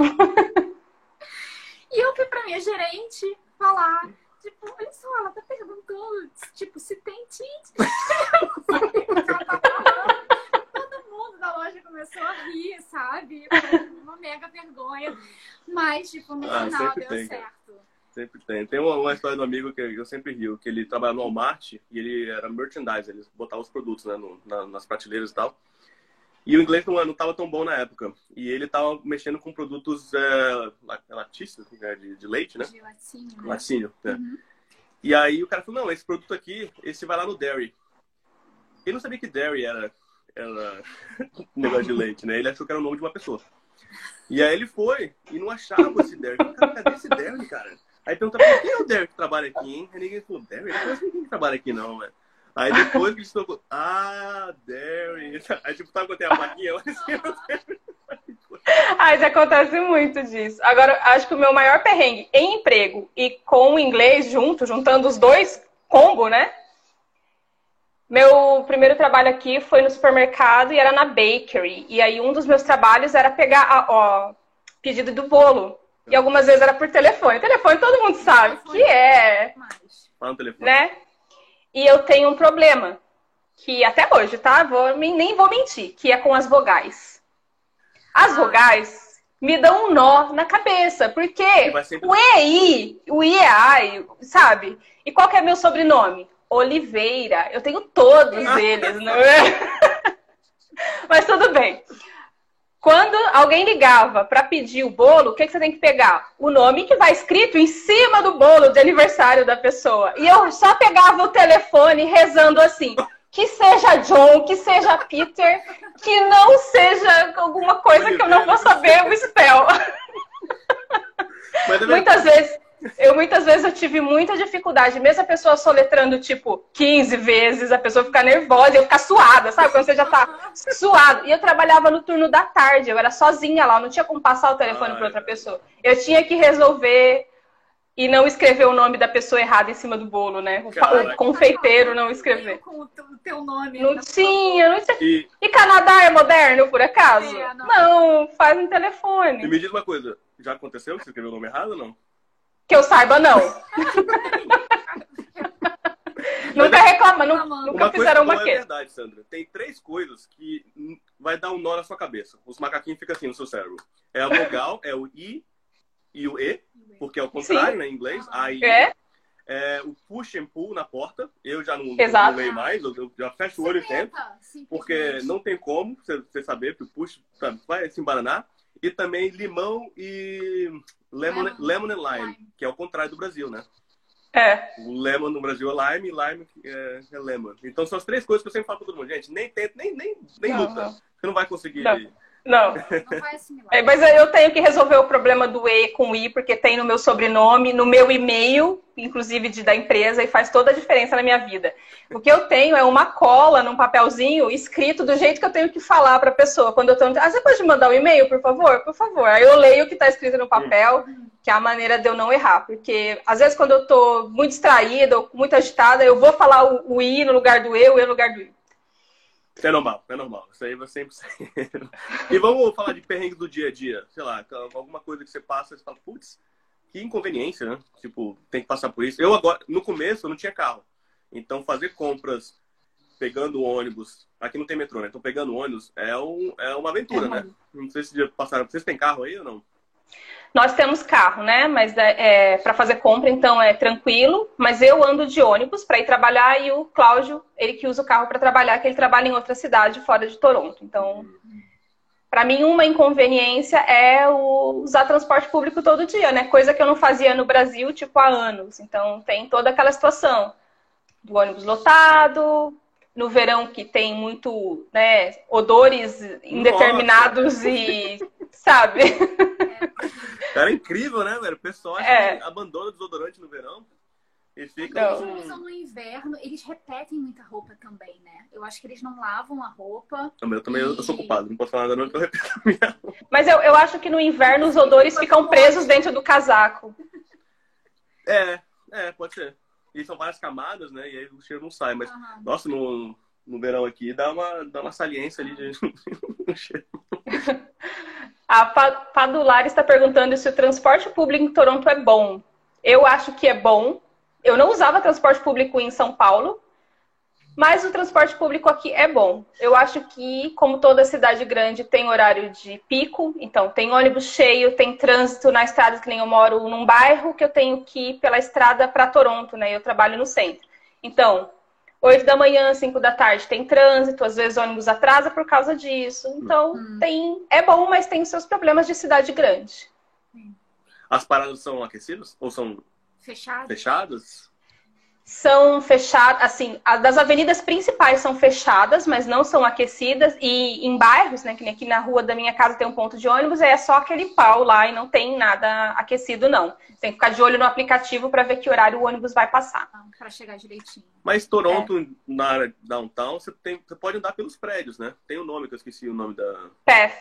e eu fui pra minha gerente falar, tipo, olha só, ela tá perguntando, tipo, se tem tit. Eu não sabia o que ela tá falando. Todo mundo da loja começou a rir, sabe? Foi uma mega vergonha. Mas, tipo, no final deu certo. Sempre tem. Tem uma história do amigo que eu sempre rio, que ele trabalhava no Walmart e ele era merchandiser, ele botava os produtos, né, nas prateleiras e tal. E o inglês não estava tão bom na época. E ele estava mexendo com produtos latícios, de leite, né? De laticínio, né? Laticínio, né? Uhum. E aí o cara falou, não, esse produto aqui, esse vai lá no dairy. Ele não sabia que dairy era um negócio de leite, né? Ele achou que era o nome de uma pessoa. E aí ele foi e não achava esse dairy. Cara, cadê esse dairy, cara? Aí perguntou, quem é o Derek que trabalha aqui, hein? Aí ninguém falou, Derek? Não conheço ninguém que trabalha aqui, não, velho. Aí depois que eles tocou, Derek. Aí tipo, sabe quando tem a plaquinha? Já acontece muito disso. Agora, acho que o meu maior perrengue em emprego e com o inglês juntando os dois combo, né? Meu primeiro trabalho aqui foi no supermercado e era na bakery. E aí um dos meus trabalhos era pegar pedido do bolo. E algumas vezes era por telefone. O telefone todo mundo sabe que é. Fala no telefone. Né? E eu tenho um problema. Que até hoje, tá? Nem vou mentir. Que é com as vogais. As vogais me dão um nó na cabeça. Porque o EI, o IEI, sabe? E qual que é meu sobrenome? Oliveira. Eu tenho todos eles, não é? Mas tudo bem. Quando alguém ligava para pedir o bolo, o que você tem que pegar? O nome que vai escrito em cima do bolo de aniversário da pessoa. E eu só pegava o telefone rezando assim, que seja John, que seja Peter, que não seja alguma coisa que eu não vou saber o spell. Muitas vezes eu tive muita dificuldade, mesmo a pessoa soletrando tipo 15 vezes, a pessoa ficar nervosa, eu ficar suada, sabe? Quando você já tá suado. E eu trabalhava no turno da tarde, eu era sozinha lá, eu não tinha como passar o telefone para outra pessoa. Eu tinha que resolver e não escrever o nome da pessoa errada em cima do bolo, né? O confeiteiro não escrever. Com o teu nome. Não tinha. E Canadá é moderno, por acaso? Não, faz um telefone. E me diz uma coisa, já aconteceu que você escreveu o nome errado ou não? Que eu saiba, não. Nunca reclamando, nunca fizeram uma queixa. É verdade, Sandra. Tem 3 coisas que vai dar um nó na sua cabeça. Os macaquinhos ficam assim no seu cérebro. É a vogal, é o I e o E, porque é o contrário, né, em inglês. Aí é o push and pull na porta. Eu já não leio mais, eu já fecho o olho e tento. Porque não tem como você saber que o push vai se embananar. E também limão e lemon and lime, que é o contrário do Brasil, né? O lemon no Brasil é lime e lime é lemon. Então são as 3 coisas que eu sempre falo pra todo mundo. Gente, nem tenta, nem luta. Você não vai conseguir... Não vai assimilar. Mas eu tenho que resolver o problema do E com I, porque tem no meu sobrenome, no meu e-mail, inclusive da empresa, e faz toda a diferença na minha vida. O que eu tenho é uma cola num papelzinho escrito do jeito que eu tenho que falar para a pessoa. Quando eu tô... você pode mandar um e-mail, por favor? Por favor. Aí eu leio o que está escrito no papel, que é a maneira de eu não errar. Porque, às vezes, quando eu tô muito distraída ou muito agitada, eu vou falar o I no lugar do E, o E no lugar do I. É normal. Isso aí vai sempre ser. E vamos falar de perrengue do dia a dia. Sei lá, alguma coisa que você passa e você fala, putz, que inconveniência, né? Tipo, tem que passar por isso. Eu agora, no começo, eu não tinha carro. Então, fazer compras pegando ônibus. Aqui não tem metrô, né? Então, pegando ônibus é uma aventura, né? Não sei se já passaram. Vocês têm carro aí ou não? Nós temos carro, né? Mas para fazer compra, então é tranquilo. Mas eu ando de ônibus para ir trabalhar e o Cláudio, ele que usa o carro para trabalhar, que ele trabalha em outra cidade fora de Toronto. Então, para mim, uma inconveniência é usar transporte público todo dia, né? Coisa que eu não fazia no Brasil, tipo, há anos. Então, tem toda aquela situação do ônibus lotado, no verão que tem muito, né, odores indeterminados e, sabe? Cara, é incrível, né, velho? O pessoal acha que abandona desodorante no verão e fica... Eles usam no inverno, eles repetem muita roupa também, né? Eu acho que eles não lavam a roupa. Eu também eu sou culpado, não posso falar nada não, que eu repito a minha roupa. Mas eu acho que no inverno os odores ficam presos dentro do casaco. Pode ser. E são várias camadas, né? E aí o cheiro não sai. Mas, nossa, no verão aqui dá uma saliência ali de cheiro. A Padular está perguntando se o transporte público em Toronto é bom. Eu acho que é bom. Eu não usava transporte público em São Paulo, mas o transporte público aqui é bom. Eu acho que, como toda cidade grande, tem horário de pico. Então, tem ônibus cheio, tem trânsito na estrada, que nem eu moro num bairro que eu tenho que ir pela estrada para Toronto, né? Eu trabalho no centro. Então, 8 da manhã, 5 da tarde tem trânsito, às vezes o ônibus atrasa por causa disso. Então, é bom, mas tem os seus problemas de cidade grande. As paradas são aquecidas? Ou são fechadas? São fechadas, assim, as das avenidas principais são fechadas, mas não são aquecidas. E em bairros, né, que nem aqui na rua da minha casa tem um ponto de ônibus, é só aquele pau lá e não tem nada aquecido, não. Tem que ficar de olho no aplicativo para ver que horário o ônibus vai passar. Para chegar direitinho. Mas Toronto, na área downtown, você pode andar pelos prédios, né? Tem um nome, que eu esqueci o nome da... PATH,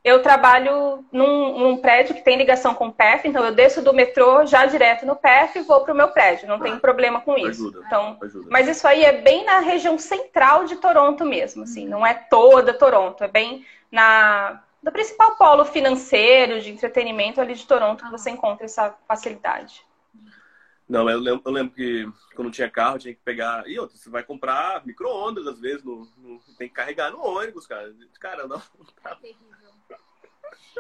Eu trabalho num prédio que tem ligação com o PATH, então eu desço do metrô já direto no PATH e vou para o meu prédio. Não tem problema com isso. Ajuda. Mas isso aí é bem na região central de Toronto mesmo, assim. Não é toda Toronto, é bem no principal polo financeiro, de entretenimento ali de Toronto que você encontra essa facilidade. Não, eu lembro que quando tinha carro, tinha que pegar... E outra, você vai comprar micro-ondas, às vezes, tem que carregar no ônibus, cara. Cara, não tá... Terrível.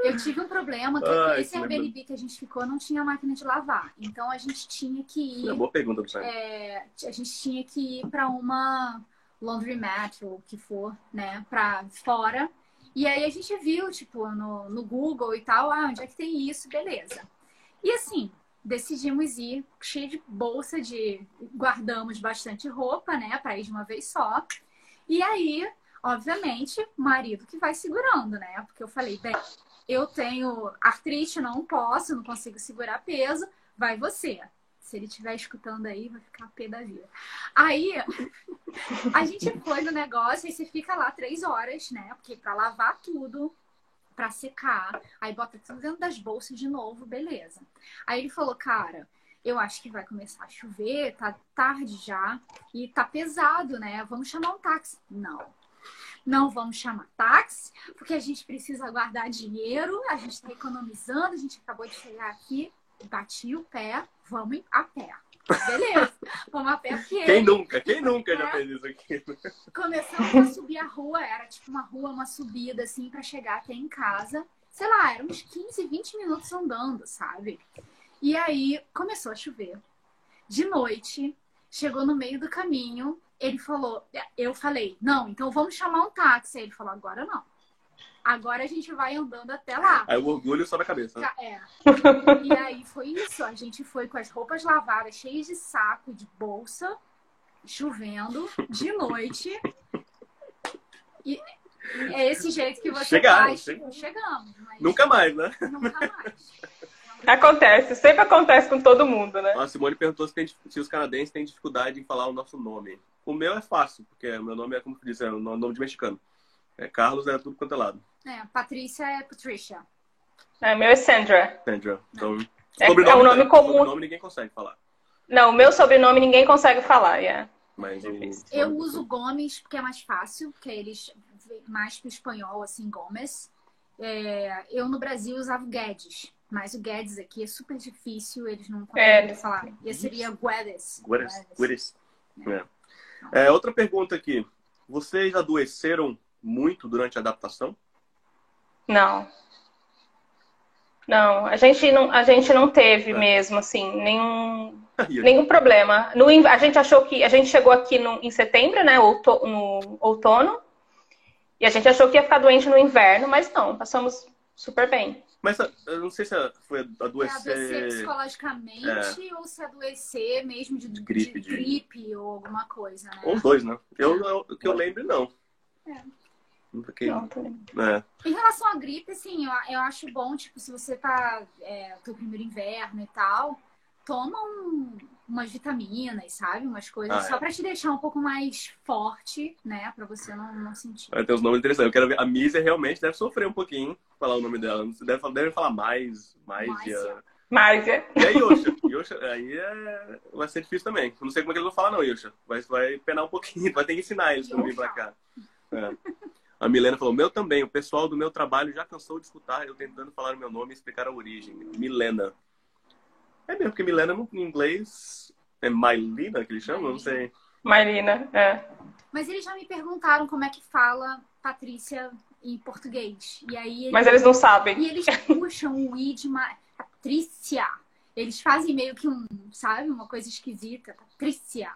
Eu tive um problema que esse Airbnb que a gente ficou não tinha máquina de lavar. Então a gente tinha que ir... boa pergunta do a gente tinha que ir para uma laundromat ou o que for, né? Pra fora. E aí a gente viu, tipo, no Google e tal, onde é que tem isso, beleza. E assim, decidimos ir cheio de bolsa guardamos bastante roupa, né? Pra ir de uma vez só. E aí, obviamente, o marido que vai segurando, né? Porque eu falei, bem, eu tenho artrite, não consigo segurar peso, vai você. Se ele estiver escutando aí, vai ficar pé da vida. Aí, a gente foi no negócio e você fica lá 3 horas, né? Porque pra lavar tudo, pra secar, aí bota tudo dentro das bolsas de novo, beleza. Aí ele falou, cara, eu acho que vai começar a chover, tá tarde já, e tá pesado, né? Vamos chamar um táxi. Não vamos chamar táxi, porque a gente precisa guardar dinheiro, a gente tá economizando, a gente acabou de chegar aqui, bati o pé, vamos a pé. Beleza, vamos a pé porque... Quem nunca já fez isso aqui? Começamos a subir a rua, era tipo uma subida assim pra chegar até em casa. Sei lá, eram uns 15, 20 minutos andando, sabe? E aí começou a chover. De noite, chegou no meio do caminho, eu falei, não, então vamos chamar um táxi. Aí ele falou, agora não. Agora a gente vai andando até lá. Aí o orgulho sobe a cabeça. Né? E aí foi isso. A gente foi com as roupas lavadas, cheias de saco, de bolsa, chovendo, de noite. E é esse jeito que você faz. Chegamos. Nunca mais, né? Nunca mais. Acontece, sempre acontece com todo mundo, né? A Simone perguntou se os canadenses têm dificuldade em falar o nosso nome. O meu é fácil, porque o meu nome é, como disse, é um nome de mexicano. Carlos é tudo quanto é lado. Patrícia é Patricia. Meu é Sandra. Sandra. Então, é um nome comum. Sobrenome ninguém consegue falar. Não, o meu sobrenome ninguém consegue falar, Mas eu uso Gomes porque é mais fácil, porque eles mais pro espanhol, assim, Gomes. Eu no Brasil usava o Guedes, mas o Guedes aqui é super difícil, eles não conseguem falar. E seria Guedes. Guedes. Outra pergunta aqui. Vocês adoeceram muito durante a adaptação? Não. Não, a gente não teve mesmo, assim, nenhum problema. A gente achou que a gente chegou aqui em setembro, né, no outono, e a gente achou que ia ficar doente no inverno, mas não, passamos super bem. Mas eu não sei se foi adoecer... adoecer psicologicamente ou se adoecer mesmo de gripe ou alguma coisa, né? Ou os dois, né? Que eu lembro, não. Porque... Em relação à gripe, assim, eu acho bom, tipo, se você tá o teu primeiro inverno e tal, toma umas vitaminas, sabe? Umas coisas só pra te deixar um pouco mais forte, né? Pra você não sentir. Tem uns nomes interessantes. Eu quero ver. A Mísia realmente deve sofrer um pouquinho falar o nome dela. Deve falar mais. Mágia. E a Yosha? Yosha, aí vai ser difícil também. Não sei como é que eles vão falar, não, Yosha. Vai penar um pouquinho. Vai ter que ensinar eles pra vir pra cá. A Milena falou, meu também. O pessoal do meu trabalho já cansou de escutar eu tentando falar o meu nome e explicar a origem. Milena. É mesmo, porque Milena em inglês é Mylina que eles chamam? Não sei. Mylina, Mas eles já me perguntaram como é que fala Patrícia em português. E aí mas eles não sabem. E eles puxam o I de Patrícia. Eles fazem meio que sabe? Uma coisa esquisita. Patrícia.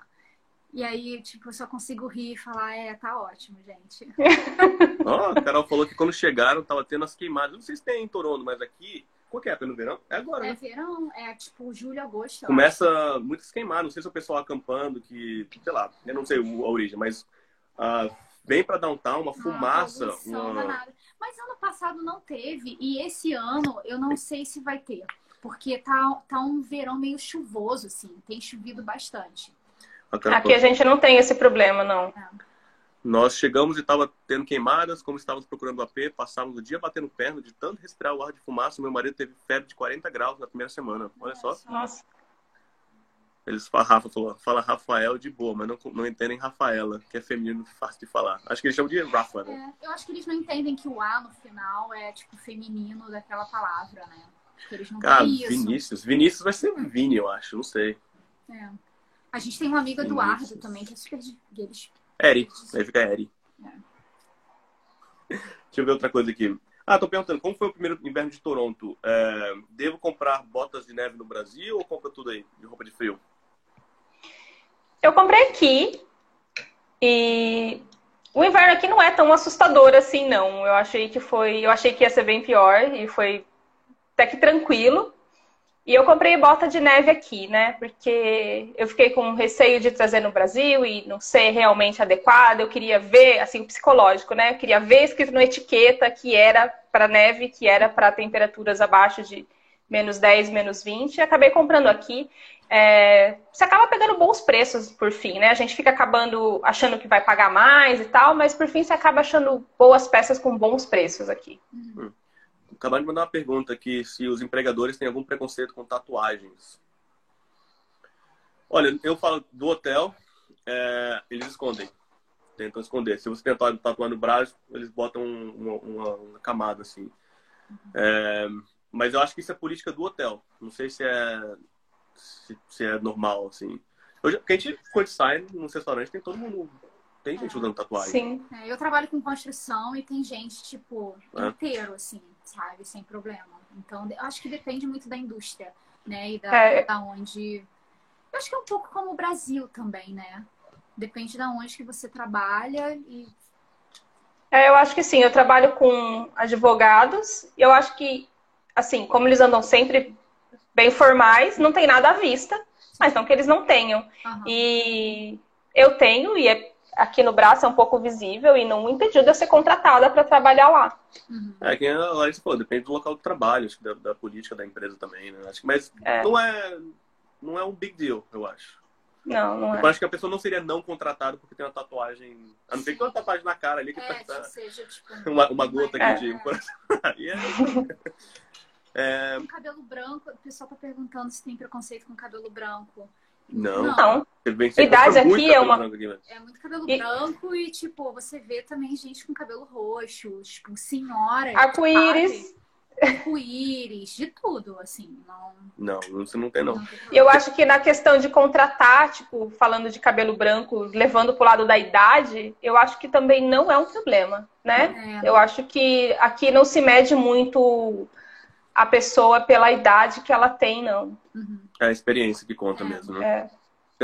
E aí, tipo, eu só consigo rir e falar, tá ótimo, gente. A Carol falou que quando chegaram, tava tendo as queimadas. Não sei se tem em Toronto, mas aqui... Qual que é? No verão? É agora, né? Verão, tipo julho, agosto. Começa muitas queimadas. Não sei se é o pessoal acampando que... Sei lá, eu não sei a origem, mas... vem pra downtown uma fumaça. Mas ano passado não teve. E esse ano, eu não sei se vai ter. Porque tá um verão meio chuvoso, assim. Tem chovido bastante. Aqui a gente não tem esse problema, não. Nós chegamos e estava tendo queimadas, como estávamos procurando o AP, passávamos o dia batendo perna de tanto respirar o ar de fumaça. Meu marido teve febre de 40 graus na primeira semana. Olha só. Nossa. Rafa falou, fala Rafael de boa, mas não entendem Rafaela, que é feminino fácil de falar. Acho que eles chamam de Rafa, né? Eu acho que eles não entendem que o A no final é tipo feminino daquela palavra, né? Porque eles não têm isso. Vinícius vai ser Vini, eu acho, não sei. A gente tem um amigo Eduardo também, que é super deles. Eri, aí fica Eri. Deixa eu ver outra coisa aqui. Tô perguntando, como foi o primeiro inverno de Toronto? Devo comprar botas de neve no Brasil ou compra tudo aí, de roupa de frio? Eu comprei aqui e o inverno aqui não é tão assustador assim, não. Eu achei que ia ser bem pior e foi até que tranquilo. E eu comprei bota de neve aqui, né? Porque eu fiquei com receio de trazer no Brasil e não ser realmente adequado. Eu queria ver, assim, o psicológico, né? Eu queria ver escrito na etiqueta que era para neve, que era para temperaturas abaixo de -10, -20. E acabei comprando aqui. Você acaba pegando bons preços por fim, né? A gente fica acabando achando que vai pagar mais e tal, mas por fim você acaba achando boas peças com bons preços aqui. Acabaram de mandar uma pergunta aqui, se os empregadores têm algum preconceito com tatuagens. Olha, eu falo do hotel, eles escondem. Tentam esconder. Se você tentar tatuar no braço, eles botam uma camada, assim. Mas eu acho que isso é política do hotel. Não sei se é normal, assim. Porque a gente, quando sai num restaurante, tem todo mundo... Tem gente usando tatuagem. Sim. Eu trabalho com construção e tem gente, tipo, inteiro, assim, sabe? Sem problema. Então, eu acho que depende muito da indústria, né? E da onde... Eu acho que é um pouco como o Brasil também, né? Depende da onde que você trabalha e... Eu acho que sim. Eu trabalho com advogados e eu acho que, assim, como eles andam sempre bem formais, não tem nada à vista, mas não que eles não tenham. E eu tenho, e aqui no braço é um pouco visível e não impediu de eu ser contratada para trabalhar lá. Que a Larissa falou, depende do local de trabalho, acho que da política da empresa também, né? Acho que, mas não é um big deal, eu acho. Não é. Eu acho que a pessoa não seria não contratada porque tem uma tatuagem... A não ser que tem uma tatuagem na cara ali que seja, tipo, uma gota aqui de um coração. Com cabelo branco, o pessoal tá perguntando se tem preconceito com cabelo branco. Não. Idade aqui é uma... É muito cabelo branco e, tipo, você vê também gente com cabelo roxo, tipo, senhora. Arco-íris. Arco-íris, de tudo, assim. Não, você não tem, não. E eu acho que na questão de contratar, tipo, falando de cabelo branco, levando pro lado da idade, eu acho que também não é um problema, né? Eu acho que aqui não se mede muito a pessoa pela idade que ela tem, não. É a experiência que conta mesmo, né? É.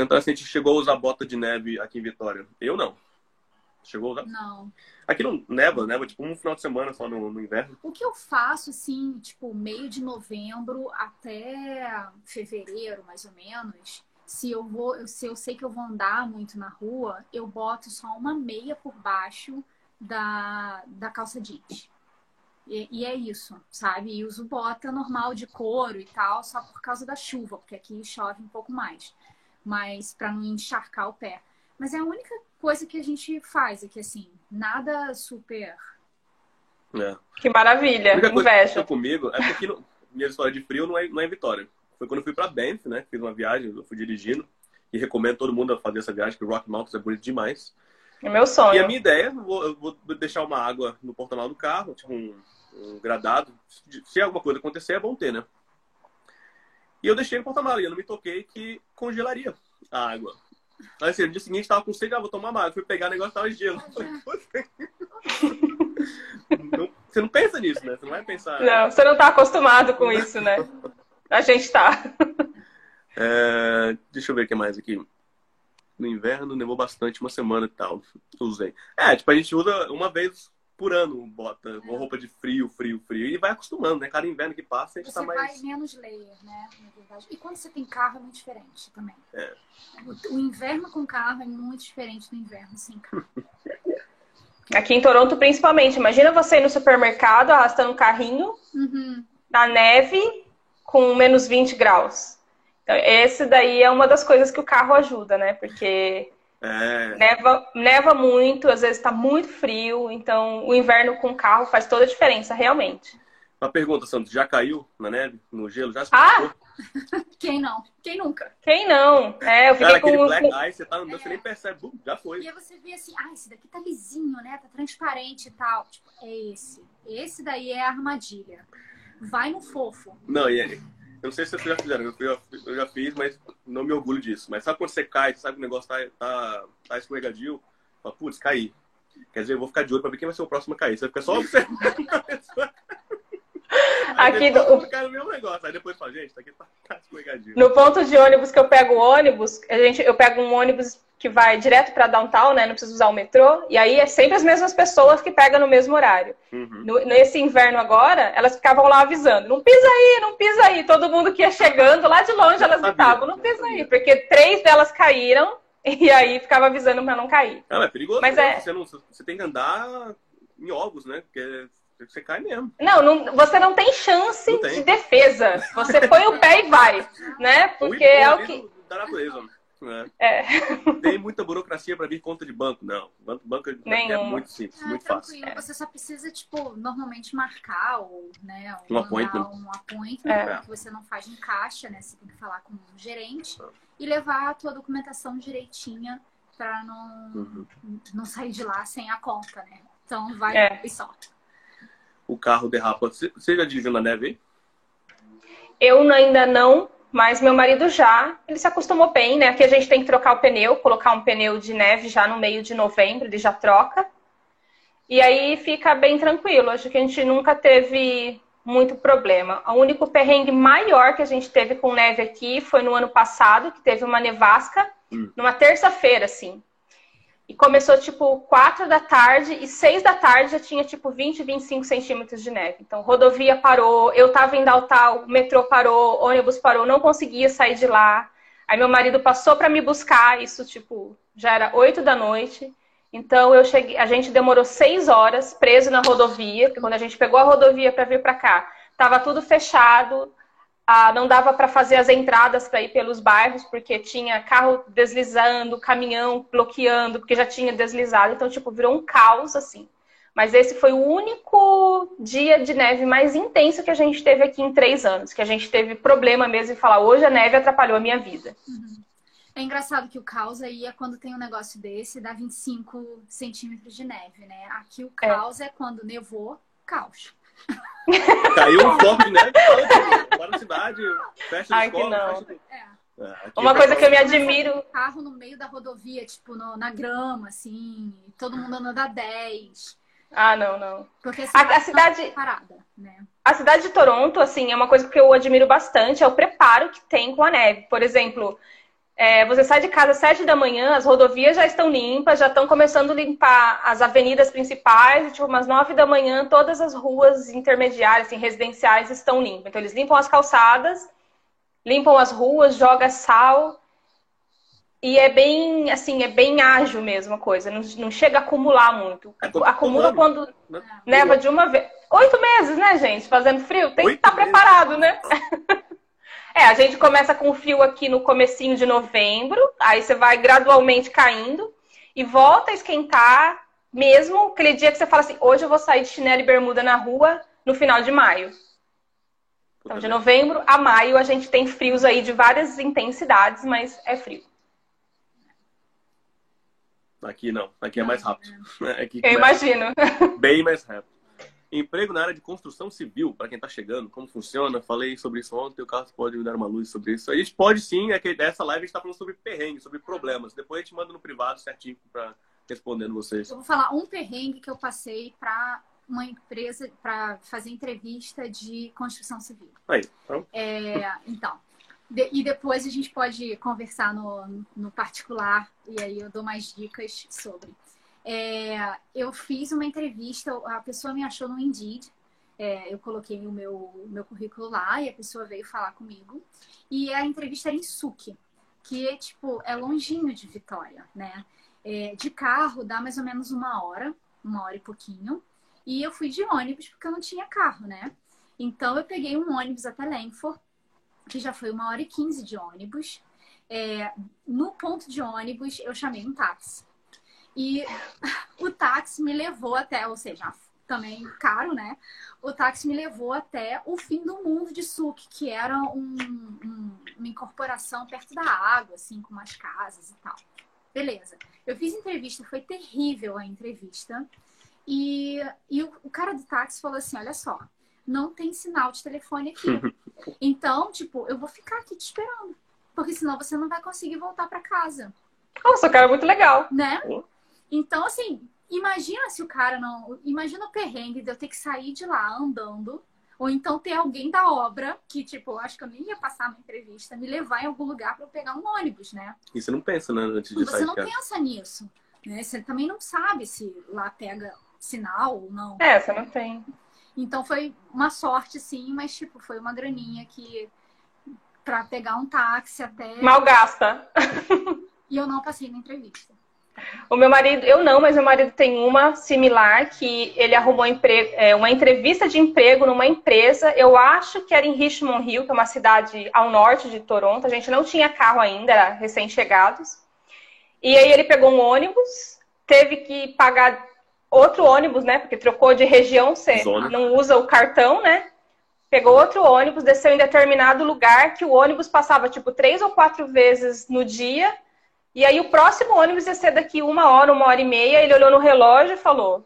Então, assim, a gente chegou a usar bota de neve aqui em Vitória. Eu não. Chegou a usar? Não. Aqui não neva tipo um final de semana só no inverno. O que eu faço, assim, tipo, meio de novembro até fevereiro, mais ou menos, se eu sei que eu vou andar muito na rua, eu boto só uma meia por baixo da calça jeans. E é isso, sabe? E uso bota normal de couro e tal, só por causa da chuva, porque aqui chove um pouco mais. Mas para não encharcar o pé. Mas é a única coisa que a gente faz aqui, assim, nada super... Que maravilha, a única coisa inveja. que comigo é porque minha história de frio não é em Vitória. Foi quando eu fui pra Banff, né? Fiz uma viagem, eu fui dirigindo. E recomendo todo mundo a fazer essa viagem, porque o Rocky Mountains é bonito demais. É meu sonho. E a minha ideia, eu vou deixar uma água no porta-malas do carro, tipo um gradado. Se alguma coisa acontecer, é bom ter, né? E eu deixei no porta-malas e eu não me toquei que congelaria a água. Aí assim, no dia seguinte tava com sede, vou tomar uma água. Fui pegar o negócio, tava gelo. Você não pensa nisso, né? Você não vai pensar... Não, você não tá acostumado com isso, né? A gente tá. Deixa eu ver o que mais aqui. No inverno nevou bastante, uma semana e tal. Usei. Tipo, a gente usa uma vez por ano, bota uma roupa de frio. E vai acostumando, né? Cada inverno que passa, a gente você tá mais... vai menos layer, né? Na verdade. E quando você tem carro é muito diferente também. É. O inverno com carro é muito diferente do inverno sem carro. Aqui em Toronto, principalmente. Imagina você ir no supermercado arrastando um carrinho na neve com menos 20 graus. Então, esse daí é uma das coisas que o carro ajuda, né? Porque neva muito, às vezes tá muito frio. Então, o inverno com carro faz toda a diferença, realmente. Uma pergunta, Santos. Já caiu na neve, no gelo? Já se machucou? Quem não? Quem nunca? Quem não? Eu fiquei Cara, com... aquele black ice, você tá andando, você nem percebe. Já foi. E aí você vê assim, esse daqui tá lisinho, né? Tá transparente e tal. Tipo, é esse. Esse daí é a armadilha. Vai no fofo. Não, eu não sei se vocês já fizeram, eu já fiz, mas não me orgulho disso. Mas sabe quando você cai, você sabe que o negócio tá escorregadio? Fala, putz, caí. Quer dizer, eu vou ficar de olho pra ver quem vai ser o próximo a cair. Você fica só observando a pessoa. Aí depois cai no mesmo negócio. Aí depois fala, gente, tá aqui tá escorregadio. No ponto de ônibus que eu pego o ônibus, eu pego um ônibus que vai direto pra downtown, né? Não preciso usar o metrô. E aí é sempre as mesmas pessoas que pegam no mesmo horário. Nesse inverno agora, elas ficavam lá avisando, não pisa aí, não pisa aí. Todo mundo que ia chegando, lá de longe elas gritavam, não pisa aí. Porque 3 delas caíram e aí ficava avisando pra não cair. Não, é perigoso. Mas você tem que andar em ovos, né? Porque você cai mesmo. Não, você não tem chance de defesa. Você põe o pé e vai, né? Porque é o que... Da natureza, né? Tem muita burocracia para vir conta de banco, não. Banco é muito simples, muito fácil. Você só precisa, tipo, normalmente marcar ou, né, um appointment, que você não faz em caixa, né? Você tem que falar com o gerente e levar a tua documentação direitinha para não sair de lá sem a conta, né? Então vai e só. O carro derrapa. Você já dirigiu na neve aí? Eu ainda não, mas meu marido já. Ele se acostumou bem, né? Aqui a gente tem que trocar o pneu, colocar um pneu de neve já no meio de novembro, ele já troca. E aí fica bem tranquilo. Acho que a gente nunca teve muito problema. O único perrengue maior que a gente teve com neve aqui foi no ano passado, que teve uma nevasca, numa terça-feira, assim. E começou, tipo, 4 da tarde e 6 da tarde já tinha, tipo, 20, 25 centímetros de neve. Então, rodovia parou, eu tava em downtown, o metrô parou, ônibus parou, não conseguia sair de lá. Aí meu marido passou pra me buscar, isso, tipo, já era 8 da noite. Então, a gente demorou 6 horas preso na rodovia, porque quando a gente pegou a rodovia pra vir pra cá, tava tudo fechado. Não dava para fazer as entradas para ir pelos bairros, porque tinha carro deslizando, caminhão bloqueando, porque já tinha deslizado. Então, tipo, virou um caos, assim. Mas esse foi o único dia de neve mais intenso que a gente teve aqui em 3 anos. Que a gente teve problema mesmo em falar, hoje a neve atrapalhou a minha vida. É engraçado que o caos aí é quando tem um negócio desse, dá 25 centímetros de neve, né? Aqui o caos é quando nevou, caos. Caiu um floco de neve, fora da cidade, fecha a escola. Uma coisa que eu me admiro... Carro no meio da rodovia, tipo, na grama, assim, todo mundo andando a 10. Ah, não, não. Porque A cidade parada, né? A cidade de Toronto, assim, é uma coisa que eu admiro bastante, é o preparo que tem com a neve. Por exemplo, você sai de casa às 7 da manhã, as rodovias já estão limpas, já estão começando a limpar as avenidas principais, e, tipo, umas 9 da manhã, todas as ruas intermediárias, assim, residenciais estão limpas. Então, eles limpam as calçadas, limpam as ruas, jogam sal, e é bem, assim, é bem ágil mesmo a coisa, não chega a acumular muito. Acumula quando neva de uma vez. 8 meses, né, gente? Fazendo frio, tem que estar preparado, né? A gente começa com frio aqui no comecinho de novembro, aí você vai gradualmente caindo e volta a esquentar mesmo aquele dia que você fala assim, hoje eu vou sair de chinelo e bermuda na rua no final de maio. Então, de novembro a maio a gente tem frios aí de várias intensidades, mas é frio. Aqui não, aqui é mais rápido. Aqui eu imagino. Bem mais rápido. Emprego na área de construção civil, para quem está chegando, como funciona? Falei sobre isso ontem, o Carlos pode me dar uma luz sobre isso. A gente pode sim, é que dessa live a gente está falando sobre perrengue, sobre problemas. Depois a gente manda no privado certinho para respondendo vocês. Eu vou falar um perrengue que eu passei para uma empresa, para fazer entrevista de construção civil. Aí, então. E depois a gente pode conversar no particular, e aí eu dou mais dicas sobre. Eu fiz uma entrevista, a pessoa me achou no Indeed, eu coloquei o meu currículo lá e a pessoa veio falar comigo. E a entrevista era em Suque, que é longinho de Vitória, né? De carro dá mais ou menos 1 hora e pouquinho. E eu fui de ônibus porque eu não tinha carro, né? Então eu peguei um ônibus até Langford, que já foi 1h15 de ônibus. No ponto de ônibus eu chamei um táxi. E o táxi me levou até, ou seja, também caro, né? O táxi me levou até o fim do mundo de Suque, que era uma incorporação perto da água, assim, com umas casas e tal. Beleza. Eu fiz entrevista, foi terrível a entrevista. E o cara do táxi falou assim, olha só, não tem sinal de telefone aqui. Então, eu vou ficar aqui te esperando. Porque senão você não vai conseguir voltar para casa. Nossa, o cara é muito legal. Né? Então, assim, imagina se o cara não... Imagina o perrengue de eu ter que sair de lá andando. Ou então ter alguém da obra que, eu acho que eu nem ia passar uma entrevista, me levar em algum lugar para eu pegar um ônibus, né? E você não pensa, né, antes de sair de casa. Você não pensa nisso. Né? Você também não sabe se lá pega sinal ou não. Você não tem. Então foi uma sorte, sim, mas foi uma graninha que para pegar um táxi até... Mal gasta. E eu não passei na entrevista. O meu marido, eu não, mas meu marido tem uma similar que ele arrumou uma entrevista de emprego numa empresa, eu acho que era em Richmond Hill, que é uma cidade ao norte de Toronto. A gente não tinha carro ainda, era recém-chegados. E aí ele pegou um ônibus, teve que pagar outro ônibus, né? Porque trocou de região, você não usa o cartão, né? Pegou outro ônibus, desceu em determinado lugar, que o ônibus passava 3 ou 4 vezes no dia. E aí o próximo ônibus ia ser daqui 1 hora, 1h30. Ele olhou no relógio e falou,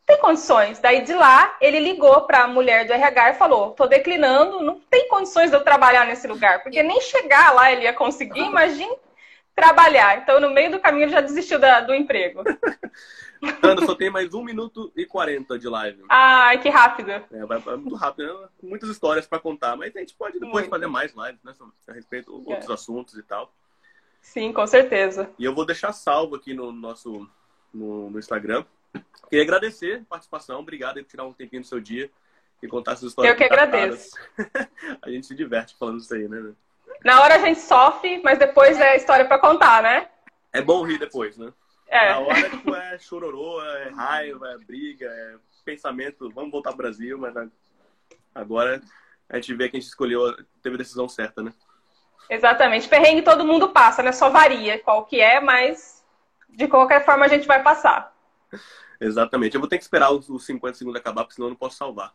tem condições. Daí de lá, ele ligou para a mulher do RH e falou, tô declinando, não tem condições de eu trabalhar nesse lugar. Porque nem chegar lá ele ia conseguir, imagine trabalhar. Então no meio do caminho ele já desistiu do emprego. Ana, só tem mais 1 minuto e 40 de live. Ai, que rápido. Vai muito rápido, né? Muitas histórias para contar. Mas a gente pode depois fazer mais lives, né? A respeito de outros assuntos e tal. Sim, com certeza. E eu vou deixar salvo aqui no nosso no Instagram. Queria agradecer a participação. Obrigado por tirar um tempinho do seu dia e contar essas histórias. Eu que agradeço. A gente se diverte falando isso aí, né? Na hora a gente sofre, mas depois é história para contar, né? É bom rir depois, né? Na hora, é chororô, é raiva, é briga, é pensamento, vamos voltar pro Brasil, mas agora a gente vê que a gente escolheu, teve a decisão certa, né? Exatamente. Perrengue todo mundo passa, né? Só varia qual que é, mas de qualquer forma a gente vai passar. Exatamente. Eu vou ter que esperar os 50 segundos acabar, porque senão eu não posso salvar.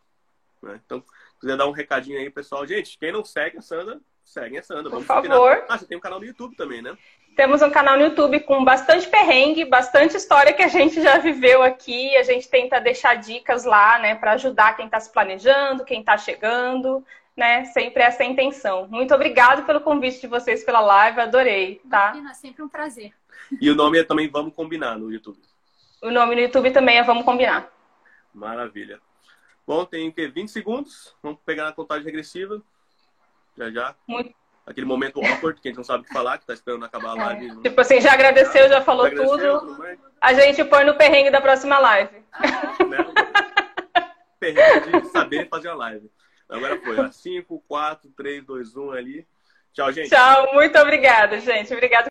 Né? Então, se quiser dar um recadinho aí, pessoal. Gente, quem não segue a Sandra, segue a Sandra. Por favor. Você tem um canal no YouTube também, né? Temos um canal no YouTube com bastante perrengue, bastante história que a gente já viveu aqui. A gente tenta deixar dicas lá, né? Para ajudar quem está se planejando, quem está chegando, né? Sempre essa é a intenção. Muito obrigada pelo convite de vocês pela live, adorei, tá? Imagina, sempre um prazer. E o nome é também Vamos Combinar no YouTube. O nome no YouTube também é Vamos Combinar. Maravilha. Bom, tem o quê? 20 segundos. Vamos pegar na contagem regressiva. Já. Muito. Aquele momento awkward, que a gente não sabe o que falar, que tá esperando acabar a live. Tipo assim, já agradeceu, já falou tudo. A gente põe no perrengue da próxima live. Né? Perrengue de saber fazer a live. Agora foi, ó. 5, 4, 3, 2, 1 ali. Tchau, gente. Tchau, muito obrigada, gente. Obrigada.